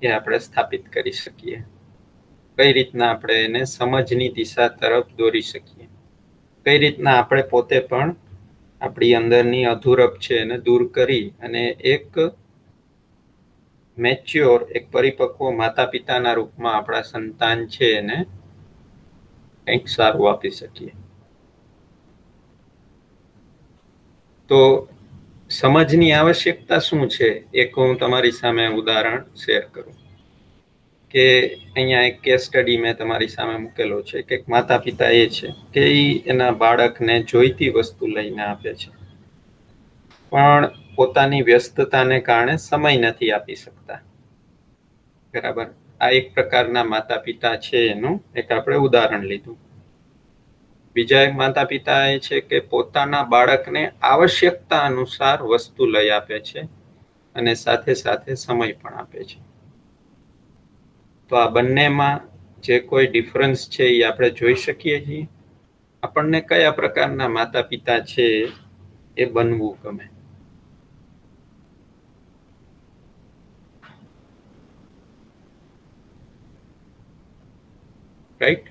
એ આપણે સ્થાપિત કરી શકીએ. કઈ રીતના આપણે એને સમજની દિશા તરફ દોરી શકીએ, કઈ રીતના આપણે પોતે પણ આપણી અંદરની અધૂરપ છે એને દૂર કરી અને એક મેચ્યોર, એક પરિપક્વ માતા પિતાના રૂપમાં આપણા સંતાન છે એને કંઈક સારું આપી શકીએ. તો સમજની આવશ્યકતા શું છે એક હું તમારી સામે ઉદાહરણ શેર કરું કે અહીંયા એક કેસ સ્ટડી મેં તમારી સામે મૂકેલો છે કે માતા પિતા એ છે કે એના બાળકને જોઈતી વસ્તુ લઈને આપે છે પણ પોતાની વ્યસ્તતાને કારણે સમય નથી આપી શકતા. બરાબર, આ એક પ્રકારના માતા પિતા છે એનું એક આપણે ઉદાહરણ લીધું. બીજા એક માતા પિતા એ છે કે પોતાના બાળકને આવશ્યકતા અનુસાર વસ્તુ લઈ આપે છે અને સાથે સાથે સમય પણ આપે છે. તો આ બંનેમાં જે કોઈ ડિફરન્સ છે એ આપણે જોઈ શકીએ છીએ. આપણને કયા પ્રકારના માતા પિતા છે એ બનવું ગમે? રાઈટ,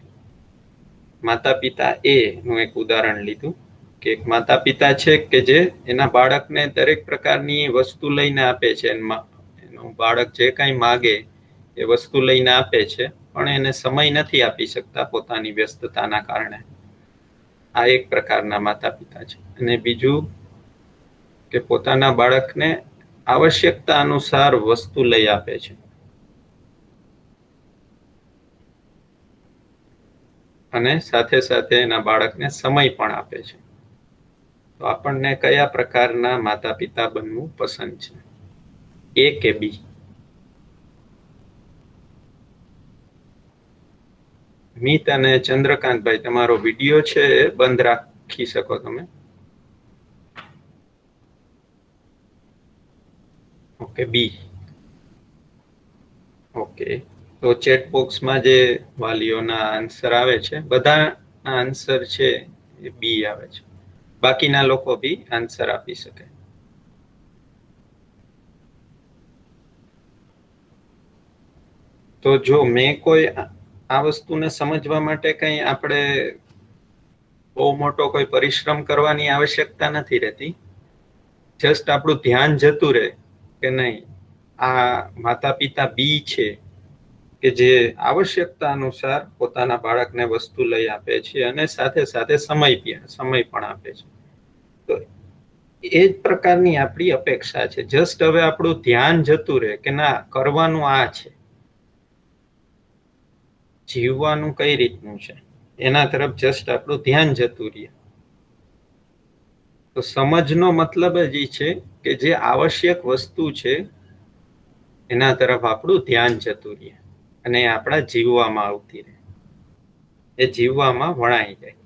માતા પિતા એ નું એક ઉદાહરણ લીધું કે એક માતા પિતા છે કે જે એના બાળકને દરેક પ્રકારની વસ્તુ લઈને આપે છે. એનું બાળક જે કઈ માગે એ વસ્તુ લઈને આપે છે પણ એને સમય નથી આપી શકતા પોતાની વ્યસ્તતાના કારણે. આ એક પ્રકારના માતા પિતા છે. અને બીજું કે પોતાના બાળકને આવશ્યકતા અનુસાર વસ્તુ લઈ આપે છે અને સાથે સાથે એના બાળકને સમય પણ આપે છે. તો આપણને કયા પ્રકારના માતા પિતા બનવું પસંદ છે, એ કે બી? મિત અને ચંદ્રકાંતભાઈ, તમારો વિડીયો છે બંધ રાખી શકો તમે. ઓકે, બી. ઓકે, તો ચેટ બોક્સમાં જે વાલીઓના આન્સર આવે છે બધા આન્સર છે એ બી આવે છે. બાકીના લોકો બી આન્સર આપી શકે. તો જો મેં કોઈ આ વસ્તુને સમજવા માટે કઈ આપણે બહુ મોટો કોઈ પરિશ્રમ કરવાની આવશ્યકતા નથી રહેતી. જસ્ટ આપણું ધ્યાન જતું રહે કે નહીં, આ માતા પિતા બી છે કે જે આવશ્યકતા અનુસાર પોતાના બાળકને વસ્તુ લઈ આપે છે અને સાથે સાથે સમય પણ આપે છે. તો એ જ પ્રકારની આપણી અપેક્ષા છે. જસ્ટ હવે આપણું ધ્યાન જતું રહે કે ના, કરવાનું આ છે, જીવવાનું કઈ રીતનું છે એના તરફ જસ્ટ આપણું ધ્યાન જતું રહે. તો સમજનો મતલબ જ એ છે કે જે આવશ્યક વસ્તુ છે એના તરફ આપણું ધ્યાન જતું રહે અને આપણા જીવવામાં આવતી રહે, એ જીવવામાં વણાઈ જાય.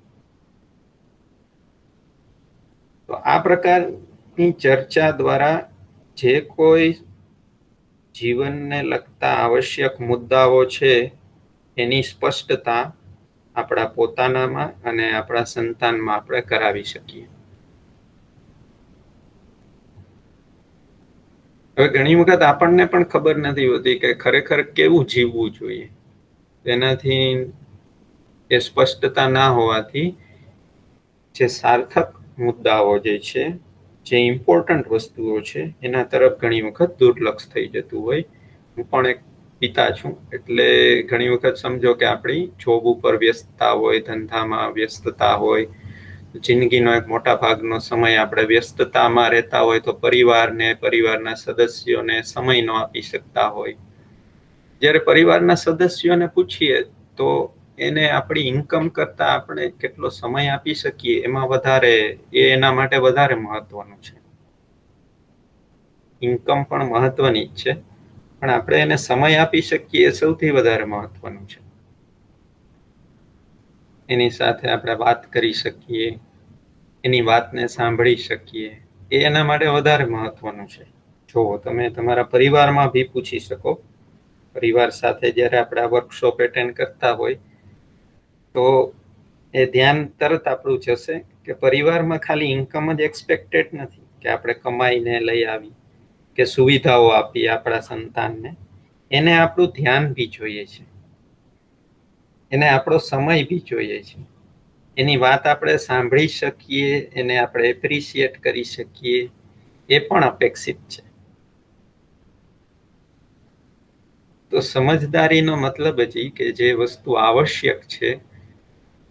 તો આ પ્રકારની ચર્ચા દ્વારા જે કોઈ જીવનને લગતા આવશ્યક મુદ્દાઓ છે એની સ્પષ્ટતા આપણા પોતાનામાં અને આપણા સંતાનમાં આપણે કરાવી શકીએ. હવે ઘણી વખત આપણને પણ ખબર નથી હોતી કે ખરેખર કેવું જીવવું જોઈએ. તેનાથી એ સ્પષ્ટતા ના હોવાથી જે સાર્થક મુદ્દાઓ જે છે, જે ઇમ્પોર્ટન્ટ વસ્તુઓ છે એના તરફ ઘણી વખત દુર્લક્ષ થઈ જતું હોય. હું પણ એક પિતા છું એટલે ઘણી વખત સમજો કે આપણી જોબ ઉપર વ્યસ્તતા હોય, ધંધામાં વ્યસ્તતા હોય, જિંદગીનો એક મોટા ભાગનો સમય આપણે વ્યસ્તતામાં રહેતા હોય તો પરિવારને, પરિવારના સદસ્યોને સમય ન આપી શકતા હોય. જ્યારે પરિવારના સદસ્યોને પૂછીએ તો એને આપણી ઇન્કમ કરતા આપણે કેટલો સમય આપી શકીએ એમાં વધારે, એના માટે વધારે મહત્વનું છે. ઇન્કમ પણ મહત્વની જ છે પણ આપણે એને સમય આપી શકીએ એ સૌથી વધારે મહત્વનું છે. એની સાથે આપણે વાત કરી શકીએ, એની વાતને સાંભળી શકીએ, એ એના માટે વધારે મહત્વનું છે. જો તમે તમારા પરિવારમાં બી પૂછી શકો, પરિવાર સાથે જ્યારે આપણે આ વર્કશોપ એટેન્ડ કરતા હોય તો એ ધ્યાન તરત આપણું જશે કે પરિવારમાં ખાલી ઇન્કમ જ એક્સપેક્ટેડ નથી કે આપણે કમાઈને લઈ આવી કે સુવિધાઓ આપી આપણા સંતાનને. એને આપણું ધ્યાન બી જોઈએ છે, એને આપણો સમય બી જોઈએ છે, એની વાત આપણે સાંભળી શકીએ, એને આપણે એપ્રિશિએટ કરી શકીએ, એ પણ અપેક્ષિત છે. તો સમજદારીનો મતલબ જ કે જે વસ્તુ આવશ્યક છે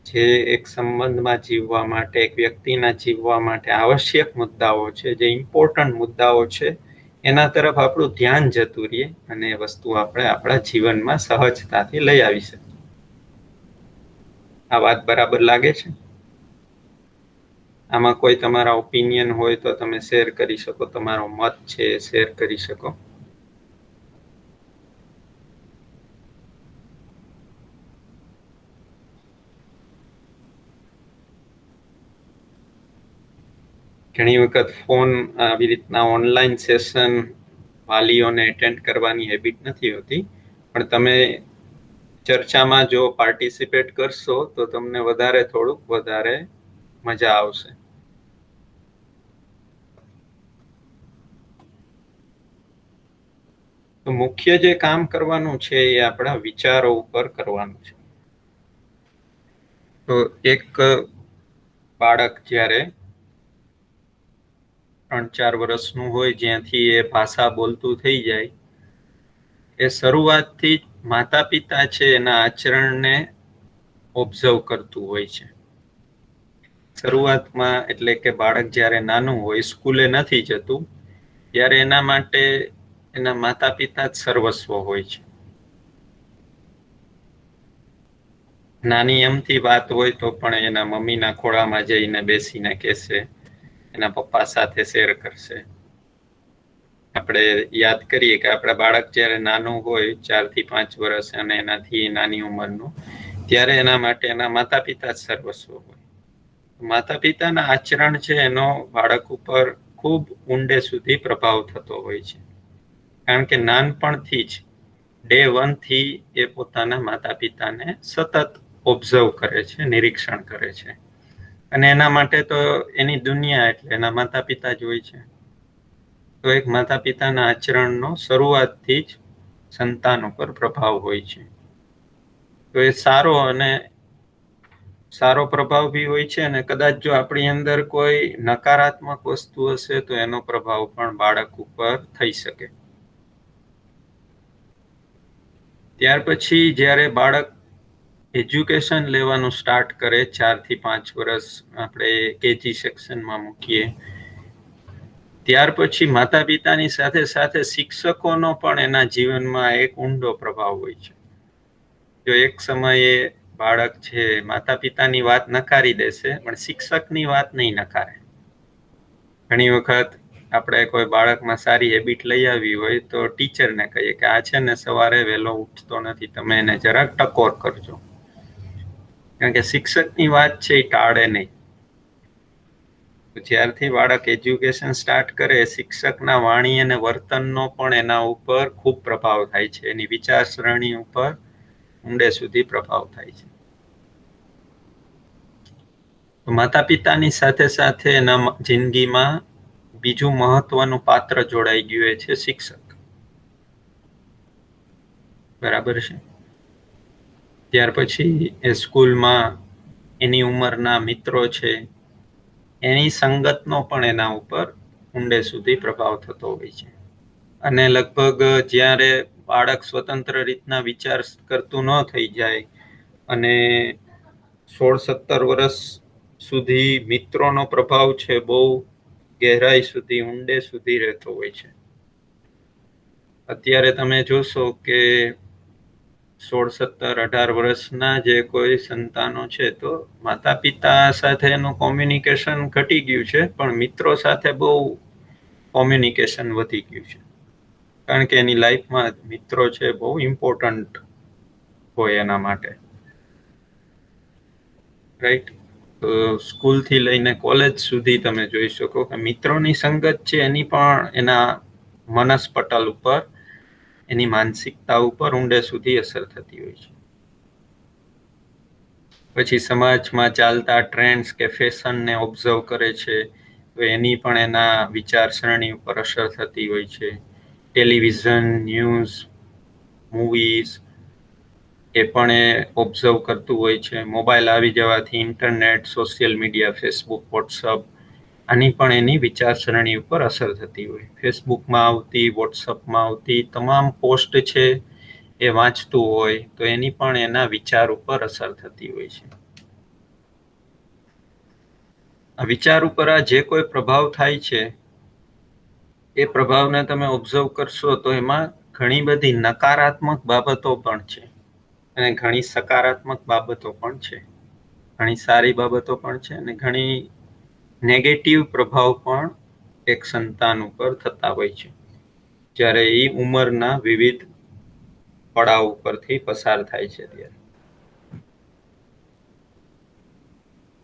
જે એક સંબંધમાં જીવવા માટે, એક વ્યક્તિના જીવવા માટે આવશ્યક મુદ્દાઓ છે, જે ઇમ્પોર્ટન્ટ મુદ્દાઓ છે, એના તરફ આપણું ધ્યાન જતું રહે અને એ વસ્તુ આપણે આપણા જીવનમાં સહજતાથી લઈ આવી શકીએ. આ વાત બરાબર લાગે છે? આમાં કોઈ તમારા ઓપિનિયન હોય તો તમે શેર કરી શકો, તમારો મત છે શેર કરી શકો. ઘણી વખત ફોન આવી રીતના ઓનલાઈન સેશન વાલીઓને એટેન્ડ કરવાની હેબિટ નથી હોતી, પણ તમે ચર્ચામાં જો પાર્ટિસિપેટ કરશો તો તમને થોડુંક વધારે મજા આવશે. તો મુખ્ય જે કામ કરવાનું છે એ આપણા વિચારો ઉપર કરવાનું છે. તો એક બાળક જ્યારે 3-4 વર્ષનું હોય, જ્યાંથી એ ભાષા બોલતું થઈ જાય, એ શરૂઆતથી જ માતા પિતા છે એના આચરણને ઓબ્ઝર્વ કરતું હોય છે. શરૂઆતમાં એટલે કે બાળક જ્યારે નાનું હોય, સ્કૂલે નથી જતું, ત્યારે એના માટે એના માતા પિતા જ સર્વસ્વ હોય છે. નાની એમથી વાત હોય તો પણ એના મમ્મીના ખોળામાં જઈને બેસીને કહેશે, એના પપ્પા સાથે શેર કરશે. આપણે યાદ કરીએ કે આપણા બાળક જ્યારે નાનું હોય, 4 થી 5 વર્ષ અને એનાથી નાની ઉંમરનું, ત્યારે એના માટે એના માતા પિતા જ સર્વસ્વ હોય. માતા પિતાના આચરણ છે એનો બાળક ઉપર ખૂબ ઊંડે સુધી પ્રભાવ થતો હોય છે. કારણ કે નાનપણથી જ ડે 1 થી એ પોતાના માતા પિતાને સતત ઓબ્ઝર્વ કરે છે, નિરીક્ષણ કરે છે. અને એના માટે તો એની દુનિયા એટલે એના માતા પિતા જ હોય છે. તો એક માતા પિતાના આચરણનો શરૂઆતથી જ સંતાન ઉપર પ્રભાવ હોય છે. તો એ સારો પ્રભાવ બી હોય છે, અને કદાચ જો આપણી અંદર કોઈ નકારાત્મક વસ્તુ હશે તો એનો પ્રભાવ પણ બાળક ઉપર થઈ શકે. ત્યાર પછી જ્યારે બાળક એજ્યુકેશન લેવાનું સ્ટાર્ટ કરે, 4 થી 5 વર્ષ આપણે કેજી સેક્શનમાં મૂકીએ, ત્યાર પછી માતા પિતાની સાથે સાથે શિક્ષકોનો પણ એના જીવનમાં એક ઊંડો પ્રભાવ હોય છે. જો એક સમયે બાળક છે માતા પિતાની વાત નકારી દેશે, પણ શિક્ષકની વાત નહીં નકારે. ઘણી વખત આપણે કોઈ બાળકમાં સારી હેબિટ લઈ આવી હોય તો ટીચરને કહીએ કે આ છે ને સવારે વહેલો ઉઠતો નથી, તમે એને જરાક ટકોર કરજો. કારણ કે શિક્ષકની વાત છે એ ટાળે નહીં. જ્યારથી બાળક એજ્યુકેશન સ્ટાર્ટ કરે, શિક્ષકના વાણી અને વર્તનનો પણ એના ઉપર ખૂબ પ્રભાવ થાય છે. એની વિચારસરણી ઉપર ઊંડે સુધી પ્રભાવ થાય છે. માતા પિતાની સાથે સાથે એના જિંદગીમાં બીજું મહત્વનું પાત્ર જોડાઈ ગયું એ છે શિક્ષક. બરાબર છે. ત્યાર પછી એ સ્કૂલમાં એની ઉંમરના મિત્રો છે, એની સંગતનો પણ એના ઉપર ઊંડે સુધી પ્રભાવ થતો હોય છે. અને લગભગ જ્યારે બાળક સ્વતંત્ર રીતના વિચાર કરતું ન થઈ જાય અને 16-17 વર્ષ સુધી મિત્રોનો પ્રભાવ છે બહુ ગહેરાઈ સુધી, ઊંડે સુધી રહેતો હોય છે. અત્યારે તમે જોશો કે 16-17-18 વર્ષના જે કોઈ સંતાનો છે, તો માતા પિતા સાથે એનું કોમ્યુનિકેશન ઘટી ગયું છે, પણ મિત્રો સાથે બહુ કોમ્યુનિકેશન વધી ગયું છે. કારણ કે એની લાઈફમાં મિત્રો છે બહુ ઇમ્પોર્ટન્ટ હોય એના માટે, રાઈટ? તો સ્કૂલથી લઈને કોલેજ સુધી તમે જોઈ શકો કે મિત્રોની સંગત છે એની પણ એના મનસ્પટલ ઉપર, એની માનસિકતા ઉપર ઊંડે સુધી અસર થતી હોય છે. પછી સમાજમાં ચાલતા ટ્રેન્ડ્સ કે ફેશનને ઓબ્ઝર્વ કરે છે, તો એની પણ એના વિચારસરણી ઉપર અસર થતી હોય છે. ટેલિવિઝન, ન્યૂઝ, મૂવીઝ એ પણ એ ઓબ્ઝર્વ કરતું હોય છે. મોબાઈલ આવી જવાથી internet, social media, Facebook, WhatsApp, આની પણ એની વિચારસરણી ઉપર અસર થતી હોય. ફેસબુકમાં આવતી, વોટ્સઅપમાં આવતી તમામ પોસ્ટ છે એ વાંચતું હોય તો એની પણ એના વિચાર ઉપર અસર થતી હોય છે. આ વિચાર ઉપર આ જે કોઈ પ્રભાવ થાય છે એ પ્રભાવને તમે ઓબ્ઝર્વ કરશો તો એમાં ઘણી બધી નકારાત્મક બાબતો પણ છે અને ઘણી સકારાત્મક બાબતો પણ છે, ઘણી સારી બાબતો પણ છે અને ઘણી નેગેટિવ પ્રભાવ પણ એક સંતાન ઉપર થતા હોય છે જ્યારે એ ઉંમરના વિવિધ પડાવ ઉપરથી પસાર થાય છે ત્યારે.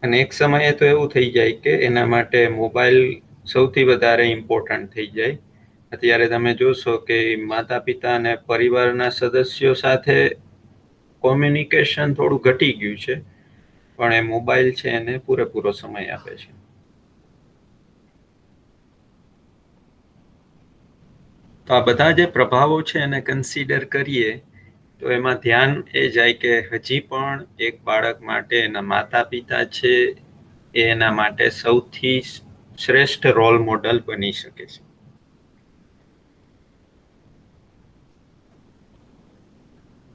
અને એક સમયે તો એવું થઈ જાય કે એના માટે મોબાઈલ સૌથી વધારે ઇમ્પોર્ટન્ટ થઈ જાય. અત્યારે તમે જોશો કે માતા પિતા અને પરિવારના સદસ્યો સાથે કોમ્યુનિકેશન થોડું ઘટી ગયું છે, પણ એ મોબાઈલ છે એને પૂરેપૂરો સમય આપે છે. તો આ બધા જે પ્રભાવો છે એને કન્સિડર કરીએ તો એમાં ધ્યાન એ જાય કે હજી પણ એક બાળક માટે એના માતા પિતા છે એ એના માટે સૌથી શ્રેષ્ઠ રોલ મોડલ બની શકે છે.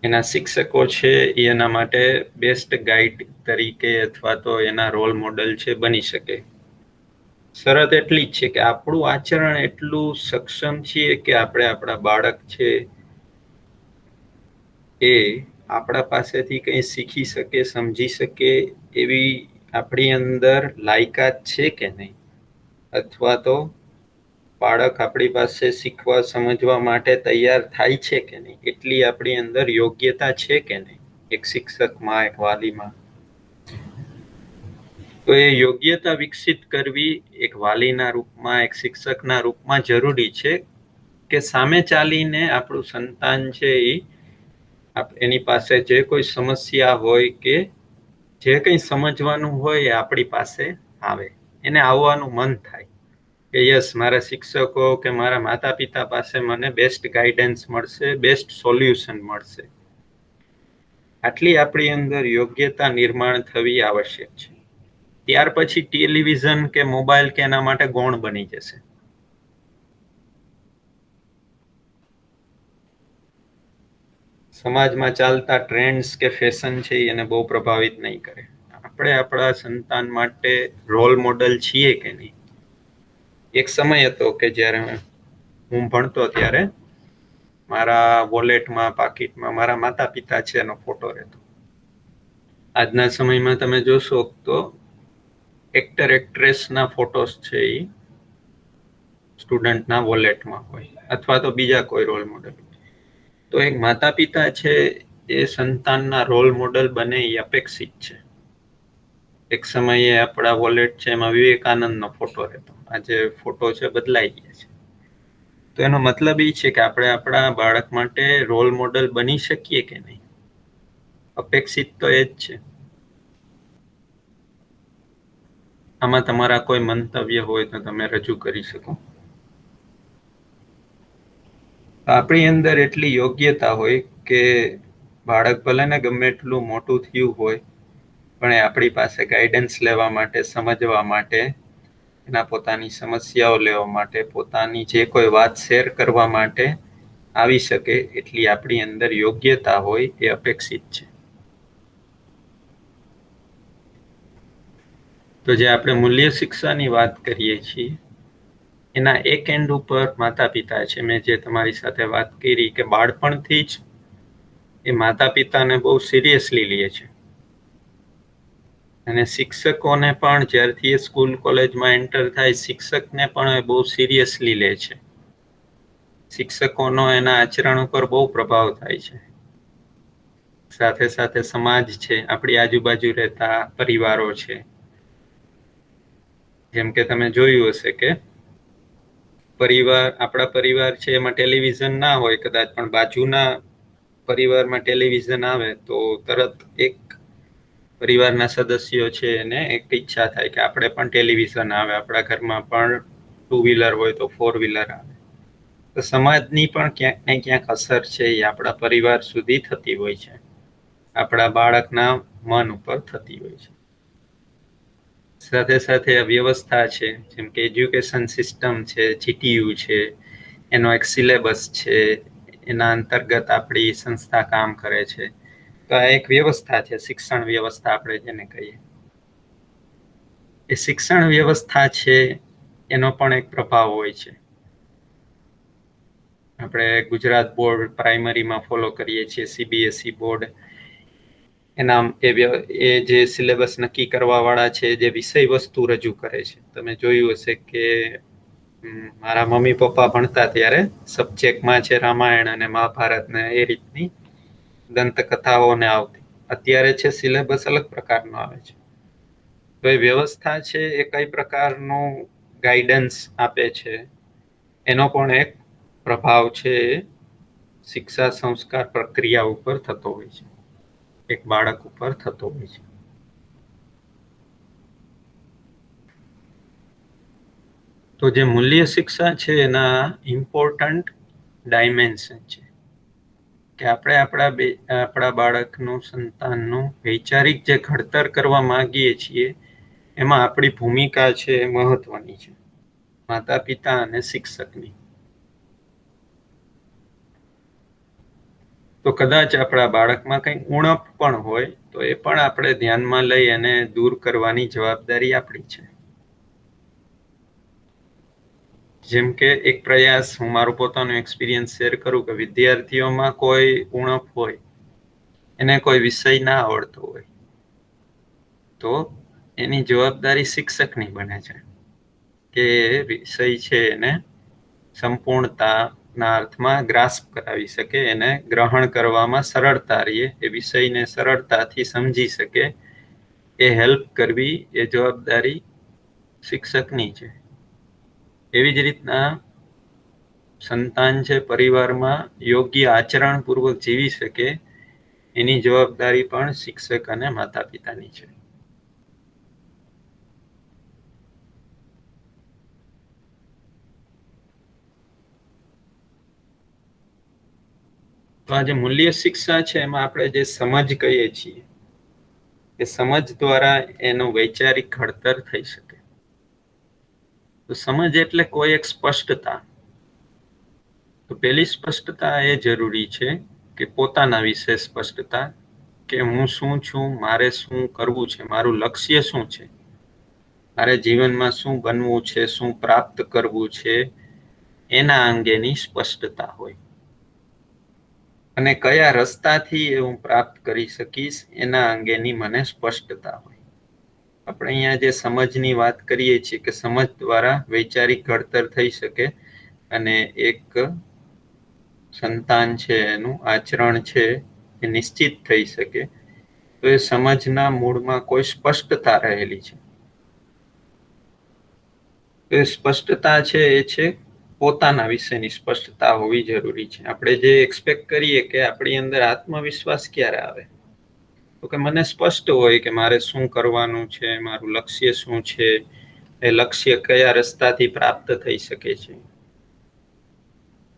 એના શિક્ષકો છે એ એના માટે બેસ્ટ ગાઈડ તરીકે અથવા તો એના રોલ મોડલ છે બની શકે. શરત એટલી જ છે કે આપણું આચરણ એટલું સક્ષમ છીએ કે આપણે આપણા બાળક છે એ આપણા પાસેથી કંઈ શીખી શકે, સમજી શકે એવી આપણી અંદર લાયકાત છે કે નહીં, અથવા તો બાળક આપણી પાસે શીખવા સમજવા માટે તૈયાર થાય છે કે નહીં, એટલી આપણી અંદર યોગ્યતા છે કે નહીં એક શિક્ષકમાં, એક વાલીમાં. તો એ યોગ્યતા વિકસિત કરવી એક વાલીના રૂપમાં, એક શિક્ષકના રૂપમાં જરૂરી છે કે સામે ચાલીને આપણું સંતાન છે એ એની પાસે જે કોઈ સમસ્યા હોય કે જે કંઈ સમજવાનું હોય એ આપણી પાસે આવે, એને આવવાનું મન થાય કે યસ, મારા શિક્ષકો કે મારા માતા પિતા પાસે મને બેસ્ટ ગાઈડન્સ મળશે, બેસ્ટ સોલ્યુશન મળશે. આટલી આપણી અંદર યોગ્યતા નિર્માણ થવી આવશ્યક છે. ત્યાર પછી ટેલિવિઝન કે મોબાઈલ કે એના માટે ગૌણ બની જશે. સમાજમાં ચાલતા ટ્રેન્ડ્સ કે ફેશન છે એને બહુ પ્રભાવિત નહીં કરે. આપણે આપણા સંતાન માટે રોલ મોડલ છીએ કે નહીં. એક સમય હતો કે જ્યારે હું ભણતો ત્યારે મારા વોલેટમાં, પાકીટમાં મારા માતા પિતા છે એનો ફોટો રહેતો. આજના સમયમાં તમે જોશો તો એક્ટર એક્ટ્રેસના ફોટોસ છે એ સ્ટુડન્ટના વોલેટમાં હોય અથવા તો બીજા કોઈ રોલ મોડલ. તો એક માતા પિતા છે એ સંતાનના રોલ મોડલ બને એ અપેક્ષિત છે. એક સમયે આપણા વોલેટ છે એમાં વિવેકાનંદનો ફોટો રહેતો, આજે ફોટો છે બદલાઈ ગયા છે. તો એનો મતલબ એ છે કે આપણે આપણા બાળક માટે રોલ મોડલ બની શકીએ કે નહીં, અપેક્ષિત તો એ જ છે. આમાં તમારા કોઈ મંતવ્ય હોય તો તમે રજૂ કરી શકો. આપણી અંદર એટલી યોગ્યતા હોય કે બાળક ભલે ને ગમે એટલું મોટું થયું હોય પણ એ આપણી પાસે ગાઈડન્સ લેવા માટે, સમજવા માટે, એના પોતાની સમસ્યાઓ લેવા માટે, પોતાની જે કોઈ વાત શેર કરવા માટે આવી શકે એટલી આપણી અંદર યોગ્યતા હોય એ અપેક્ષિત છે. તો જે આપણે મૂલ્ય શિક્ષાની વાત કરીએ છીએ એના એક એન્ડ ઉપર માતા પિતા છે. મેં જે તમારી સાથે વાત કરી કે બાળપણથી જ એ માતા પિતાને બહુ સિરિયસલી લે છે અને શિક્ષકોને પણ જ્યારથી એ સ્કૂલ કોલેજમાં એન્ટર થાય શિક્ષકને પણ એ બહુ સિરિયસલી લે છે. શિક્ષકોનો એના આચરણ ઉપર બહુ પ્રભાવ થાય છે. સાથે સાથે સમાજ છે, આપણી આજુબાજુ રહેતા પરિવારો છે. જેમ કે તમે જોયું હશે કે આપણા પરિવાર છે એમાં ટેલિવિઝન ના હોય કદાચ, પણ બાજુના પરિવારમાં ટેલિવિઝન આવે તો તરત એક પરિવારના સદસ્યો છે એને એક ઈચ્છા થાય કે આપણે પણ ટેલિવિઝન આવે, આપણા ઘરમાં પણ 2 વ્હીલર હોય તો 4 વ્હીલર આવે. તો સમાજની પણ ક્યાંક ને ક્યાંક અસર છે એ આપણા પરિવાર સુધી થતી હોય છે, આપણા બાળકના મન ઉપર થતી હોય છે. સાથે સાથે આ વ્યવસ્થા છે, જેમ કે એજ્યુકેશન સિસ્ટમ છે, GTU છે, એનો એક સિલેબસ છે, એના અંતર્ગત આપણી સંસ્થા કામ કરે છે. તો આ એક વ્યવસ્થા છે, શિક્ષણ વ્યવસ્થા આપણે જેને કહીએ. એ શિક્ષણ વ્યવસ્થા છે એનો પણ એક પ્રભાવ હોય છે. આપણે ગુજરાત બોર્ડ પ્રાઇમરીમાં ફોલો કરીએ છીએ, CBSE બોર્ડ, એના એ જે સિલેબસ નક્કી કરવા વાળા છે, જે વિષય વસ્તુ રજૂ કરે છે. તમે જોયું હશે કે મારા મમ્મી પપ્પા ભણતા ત્યારે સબ્જેક્ટમાં છે રામાયણ અને મહાભારત ને એ રીતની દંતકથાઓને આવતી. અત્યારે છે સિલેબસ અલગ પ્રકારનો આવે છે. તો એ વ્યવસ્થા છે એ કઈ પ્રકારનું ગાઈડન્સ આપે છે એનો પણ એક પ્રભાવ છે શિક્ષા સંસ્કાર પ્રક્રિયા ઉપર થતો હોય છે, એક બાળક ઉપર થતો હોય છે. તો જે મૂલ્ય શિક્ષા છે એના ઇમ્પોર્ટન્ટ ડાયમેન્શન છે કે આપણે આપણા બાળકનું, સંતાનનું વૈચારિક જે ઘડતર કરવા માંગીએ છીએ એમાં આપણી ભૂમિકા છે એ મહત્વની છે, માતા પિતા અને શિક્ષકની. તો કદાચ આપણા બાળકમાં કંઈ ઉણપ પણ હોય તો એ પણ આપણે ધ્યાનમાં લઈ અને દૂર કરવાની જવાબદારી આપણી છે. જેમ કે એક પ્રયાસ, હું મારું પોતાનું એક્સપિરિયન્સ શેર કરું કે વિદ્યાર્થીઓમાં કોઈ ઉણપ હોય, એને કોઈ વિષય ના આવડતો હોય, તો એની જવાબદારી શિક્ષકની બને છે કે વિષય છે એને સંપૂર્ણતાના અર્થમાં ગ્રાસ્પ કરાવી શકે, એને ગ્રહણ કરવામાં સરળતા રહે, એ વિષયને સરળતાથી સમજી શકે, એ હેલ્પ કરવી એ જવાબદારી શિક્ષકની છે. એવી જ રીતના સંતાન છે પરિવારમાં યોગ્ય આચરણપૂર્વક જીવી શકે એની જવાબદારી પણ શિક્ષક અને માતા પિતાની છે. તો આ જે મૂલ્ય શિક્ષા છે એમાં આપણે જે સમજ કહીએ છીએ એ સમજ દ્વારા એનું વૈચારિક ઘડતર થઈ શકે. તો સમજ એટલે કોઈ એક સ્પષ્ટતા. તો પહેલી સ્પષ્ટતા એ જરૂરી છે કે પોતાના વિશે સ્પષ્ટતા, કે હું શું છું, મારે શું કરવું છે, મારું લક્ષ્ય શું છે, મારે જીવનમાં શું બનવું છે, શું પ્રાપ્ત કરવું છે, એના અંગેની સ્પષ્ટતા હોય. અને કયા રસ્તાથી એ હું પ્રાપ્ત કરી શકીશ એના અંગેની મને સ્પષ્ટતા હોય. આપણે અહીંયા જે સમજની વાત કરીએ છીએ કે સમજ દ્વારા વૈચારિક ઘડતર થઈ શકે અને એક સંતાન છે એનું આચરણ છે એ નિશ્ચિત થઈ શકે, તો એ સમજના મૂળમાં કોઈ સ્પષ્ટતા રહેલી છે. તો એ સ્પષ્ટતા છે એ છે પોતાના વિશેની સ્પષ્ટતા હોવી જરૂરી છે. આપણે જે એક્સપેક્ટ કરીએ કે આપણી અંદર આત્મવિશ્વાસ ક્યારે આવે, તો કે મને સ્પષ્ટ હોય કે મારે શું કરવાનું છે, મારું લક્ષ્ય શું છે, એ લક્ષ્ય કયા રસ્તાથી પ્રાપ્ત થઈ શકે છે,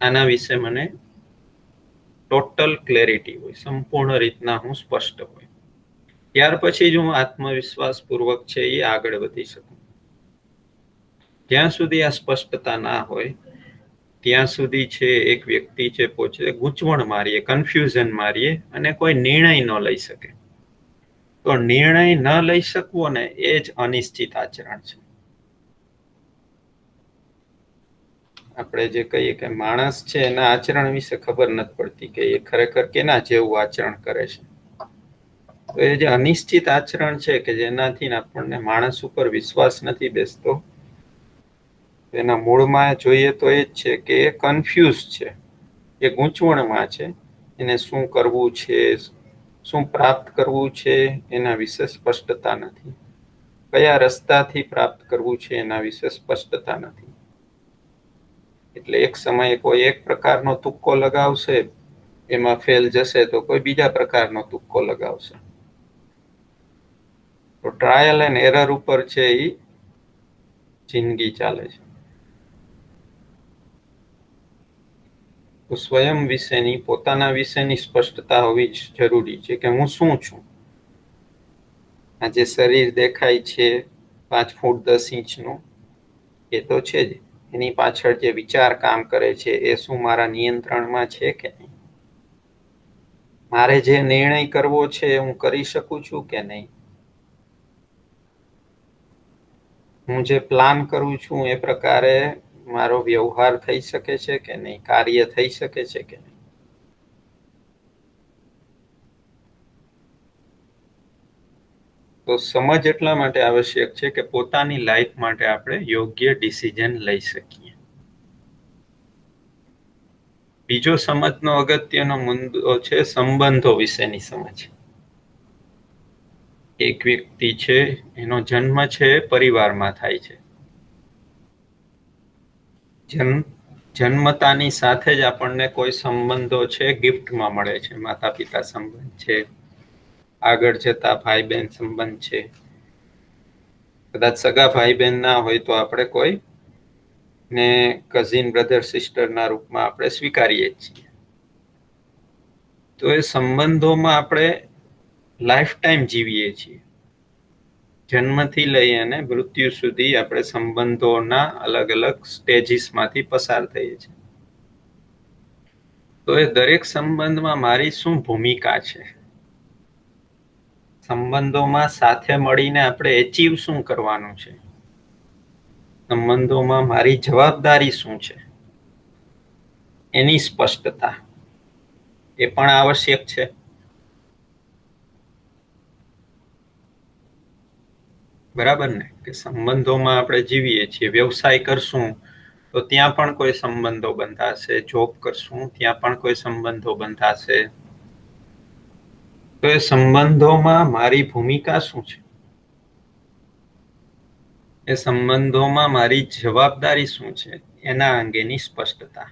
આના વિશે મને ટોટલ ક્લેરિટી હોય, સંપૂર્ણ રીતના હું સ્પષ્ટ હોય. ત્યાર પછી જ હું આત્મવિશ્વાસ પૂર્વક છે એ આગળ વધી શકું. જ્યાં સુધી આ સ્પષ્ટતા ના હોય ત્યાં સુધી છે એક વ્યક્તિ છે પોતે ગૂંચવણ મારીએ, કન્ફ્યુઝન મારીએ અને કોઈ નિર્ણય ન લઈ શકે. તો નિર્ણય ન લઈ શકવો ને એ જ અનિશ્ચિત આચરણ છે. આપણે જે કહીએ કે માણસ છે એના આચરણ વિશે ખબર નથી પડતી કે એ ખરેખર કેના જેવું આચરણ કરે છે. તો એ જે અનિશ્ચિત આચરણ છે કે જેનાથી આપણને માણસ ઉપર વિશ્વાસ નથી બેસતો, એના મૂળમાં જોઈએ તો એ જ છે કે એ કન્ફ્યુઝ છે, એ ગૂંચવણમાં છે. એને શું કરવું છે, શું પ્રાપ્ત કરવું છે એના વિશે સ્પષ્ટતા નથી. કયા રસ્તાથી પ્રાપ્ત કરવું છે એના વિશે સ્પષ્ટતા નથી. એટલે એક સમયે કોઈ એક પ્રકારનો તુક્કો લગાવશે, એમાં ફેલ જશે તો કોઈ બીજા પ્રકારનો તુક્કો લગાવશે. તો ટ્રાયલ એન્ડ એરર ઉપર છે એ જિંદગી ચાલે છે. તો સ્વયં વિશેની, પોતાના વિશેની સ્પષ્ટતા હોવી જરૂરી છે કે હું શું છું. આ જે શરીર દેખાય છે 5 ફૂટ 10 ઇંચનું, એ તો છે જ. એની પાછળ જે વિચાર કામ કરે છે એ શું મારા નિયંત્રણમાં છે કે નહીં? મારે જે નિર્ણય કરવો છે હું કરી શકું છું કે નહીં? હું જે પ્લાન કરું છું એ પ્રકારે મારો વ્યવહાર થઈ શકે છે કે નહીં, કાર્ય થઈ શકે છે કે નહીં. તો સમજ એટલા માટે આવશ્યક છે કે પોતાની લાઈફ માટે આપણે યોગ્ય ડિસિઝન લઈ શકીએ. બીજો સમજનો અગત્યનો મુદ્દો છે સંબંધો વિશેની સમજ. એક વ્યક્તિ છે, એનો જન્મ છે પરિવારમાં થાય છે. જન્મતાની સાથે જ આપણને કોઈ સંબંધો છે ગિફ્ટમાં મળે છે. માતા પિતા સંબંધ છે, આગળ જતા ભાઈ બહેન સંબંધ છે. કદાચ સગા ભાઈ બહેન ના હોય તો આપણે કોઈ ને કઝિન બ્રધર સિસ્ટરના રૂપમાં આપણે સ્વીકારીએ છીએ. તો એ સંબંધોમાં આપણે લાઈફ ટાઈમ જીવીએ છીએ. જન્મથી લઈ અને મૃત્યુ સુધી આપણે સંબંધોના અલગ અલગ સ્ટેજીસમાંથી પસાર થઈએ છીએ. તો એ દરેક સંબંધમાં મારી શું ભૂમિકા છે, સંબંધોમાં સાથે મળીને આપણે એચીવ શું કરવાનું છે, સંબંધોમાં મારી જવાબદારી શું છે, એની સ્પષ્ટતા એ પણ આવશ્યક છે. બરાબર ને? કે સંબંધોમાં આપણે જીવીએ છીએ. વ્યવસાય કરશું તો ત્યાં પણ કોઈ સંબંધો બંધાશે, જોબ કરશું ત્યાં પણ કોઈ સંબંધો બંધાશે. તો એ સંબંધોમાં મારી ભૂમિકા શું છે, એ સંબંધોમાં મારી જવાબદારી શું છે, એના અંગેની સ્પષ્ટતા.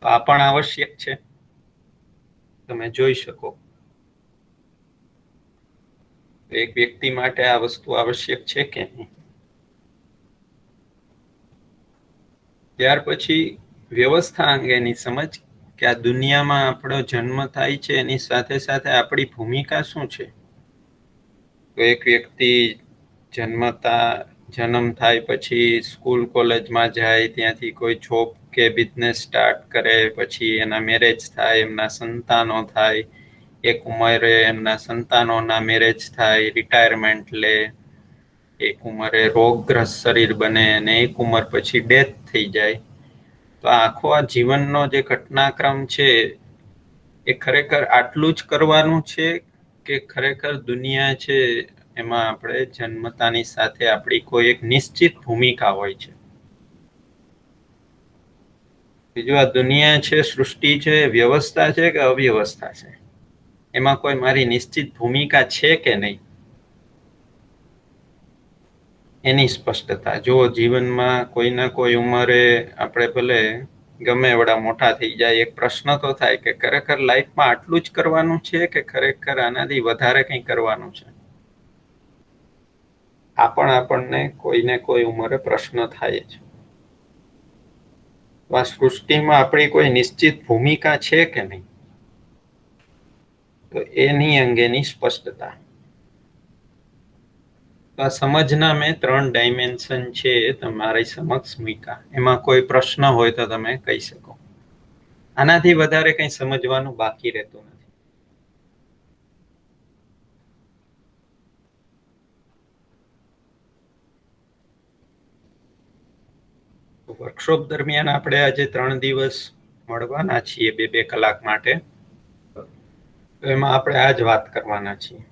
આ પણ આવશ્યક છે. તમે જોઈ શકો એક વ્યક્તિ માટે આ વસ્તુ આવશ્યક છે કે નહીં. ત્યાર પછી વ્યવસ્થા અંગેની સમજ કે આ દુનિયામાં આપણો જન્મ થાય છે એની સાથે સાથે આપણી ભૂમિકા શું છે. તો એક વ્યક્તિ જન્મ થાય પછી સ્કૂલ કોલેજમાં જાય, ત્યાંથી કોઈ જોબ કે બિઝનેસ સ્ટાર્ટ કરે, પછી એના મેરેજ થાય, એમના સંતાનો થાય, એક ઉંમરે એમના સંતાનોના મેરેજ થાય, રિટાયરમેન્ટ લે, એક ઉંમરે રોગગ્રસ્ત શરીર બને અને એક ઉંમર પછી ડેથ થઈ જાય. તો આખો આ જીવનનો જે ઘટનાક્રમ છે એ ખરેખર આટલું જ કરવાનું છે કે ખરેખર દુનિયા છે એમાં આપણે જન્મતાની સાથે આપણી કોઈ એક નિશ્ચિત ભૂમિકા હોય છે. બીજું, આ દુનિયા છે, સૃષ્ટિ છે, વ્યવસ્થા છે કે અવ્યવસ્થા છે, એમાં કોઈ મારી નિશ્ચિત ભૂમિકા છે કે નહીં, એની સ્પષ્ટતા. જો જીવનમાં કોઈના કોઈ ઉંમરે આપણે ભલે ગમે એવડા મોટા થઈ જાય, એક પ્રશ્ન તો થાય કે ખરેખર લાઈફમાં આટલું જ કરવાનું છે કે ખરેખર આનાથી વધારે કંઈ કરવાનું છે. આ પણ આપણને કોઈને કોઈ ઉંમરે પ્રશ્ન થાય છે. આ સૃષ્ટિમાં આપણી કોઈ નિશ્ચિત ભૂમિકા છે કે નહીં, તો એની અંગેની સ્પષ્ટતા. આ સમજના મેં 3 ડાયમેન્શન છે તમારી સમક્ષ મૂક્યા. એમાં કોઈ પ્રશ્ન હોય તો તમે કહી શકો. આનાથી વધારે કંઈ સમજવાનું બાકી રહેતું નથી. વર્કશોપ દરમિયાન આપણે આજે 3 દિવસ મળવાના છીએ, 2-2 કલાક માટે. તો એમાં આપણે આ જ વાત કરવાના છીએ,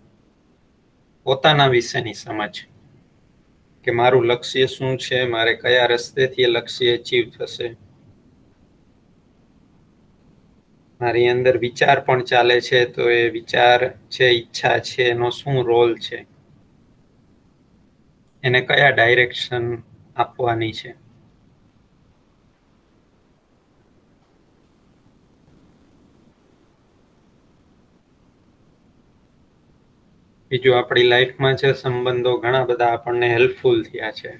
પોતાના વિશેની સમજ કે મારું લક્ષ્ય શું છે, મારે કયા રસ્તેથી એ લક્ષ્ય અચીવ થશે. મારી અંદર વિચાર પણ ચાલે છે, તો એ વિચાર છે, ઈચ્છા છે, એનો શું રોલ છે, એને કયા ડાયરેક્શન આપવાની છે. બીજું, આપણી લાઈફમાં છે સંબંધો ઘણા બધા આપણને હેલ્પફુલ થયા છે.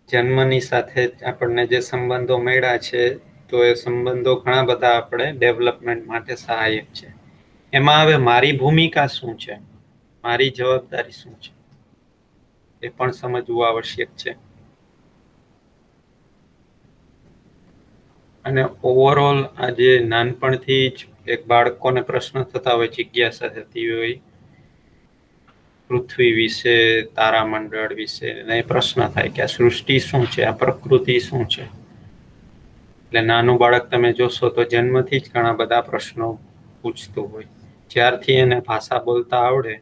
જન્મની સાથે આપણને જે સંબંધો મળ્યા છે, તો એ સંબંધો ઘણા બધા આપણે ડેવલપમેન્ટ માટે સહાયક છે. એમાં હવે મારી ભૂમિકા શું છે, મારી જવાબદારી શું છે, એ પણ સમજવું આવશ્યક છે. અને ઓવરઓલ આજે નાનપણથી જ એક બાળકોને પ્રશ્ન થતા હોય, જિજ્ઞાસા થતી હોય પૃથ્વી વિશે, તારામંડળ વિશે, અને એ પ્રશ્ન થાય કે આ સૃષ્ટિ શું છે, આ પ્રકૃતિ શું છે. એટલે નાનું બાળક તમે જોશો તો જન્મથી જ ઘણા બધા પ્રશ્નો પૂછતું હોય. જ્યારથી એને ભાષા બોલતા આવડે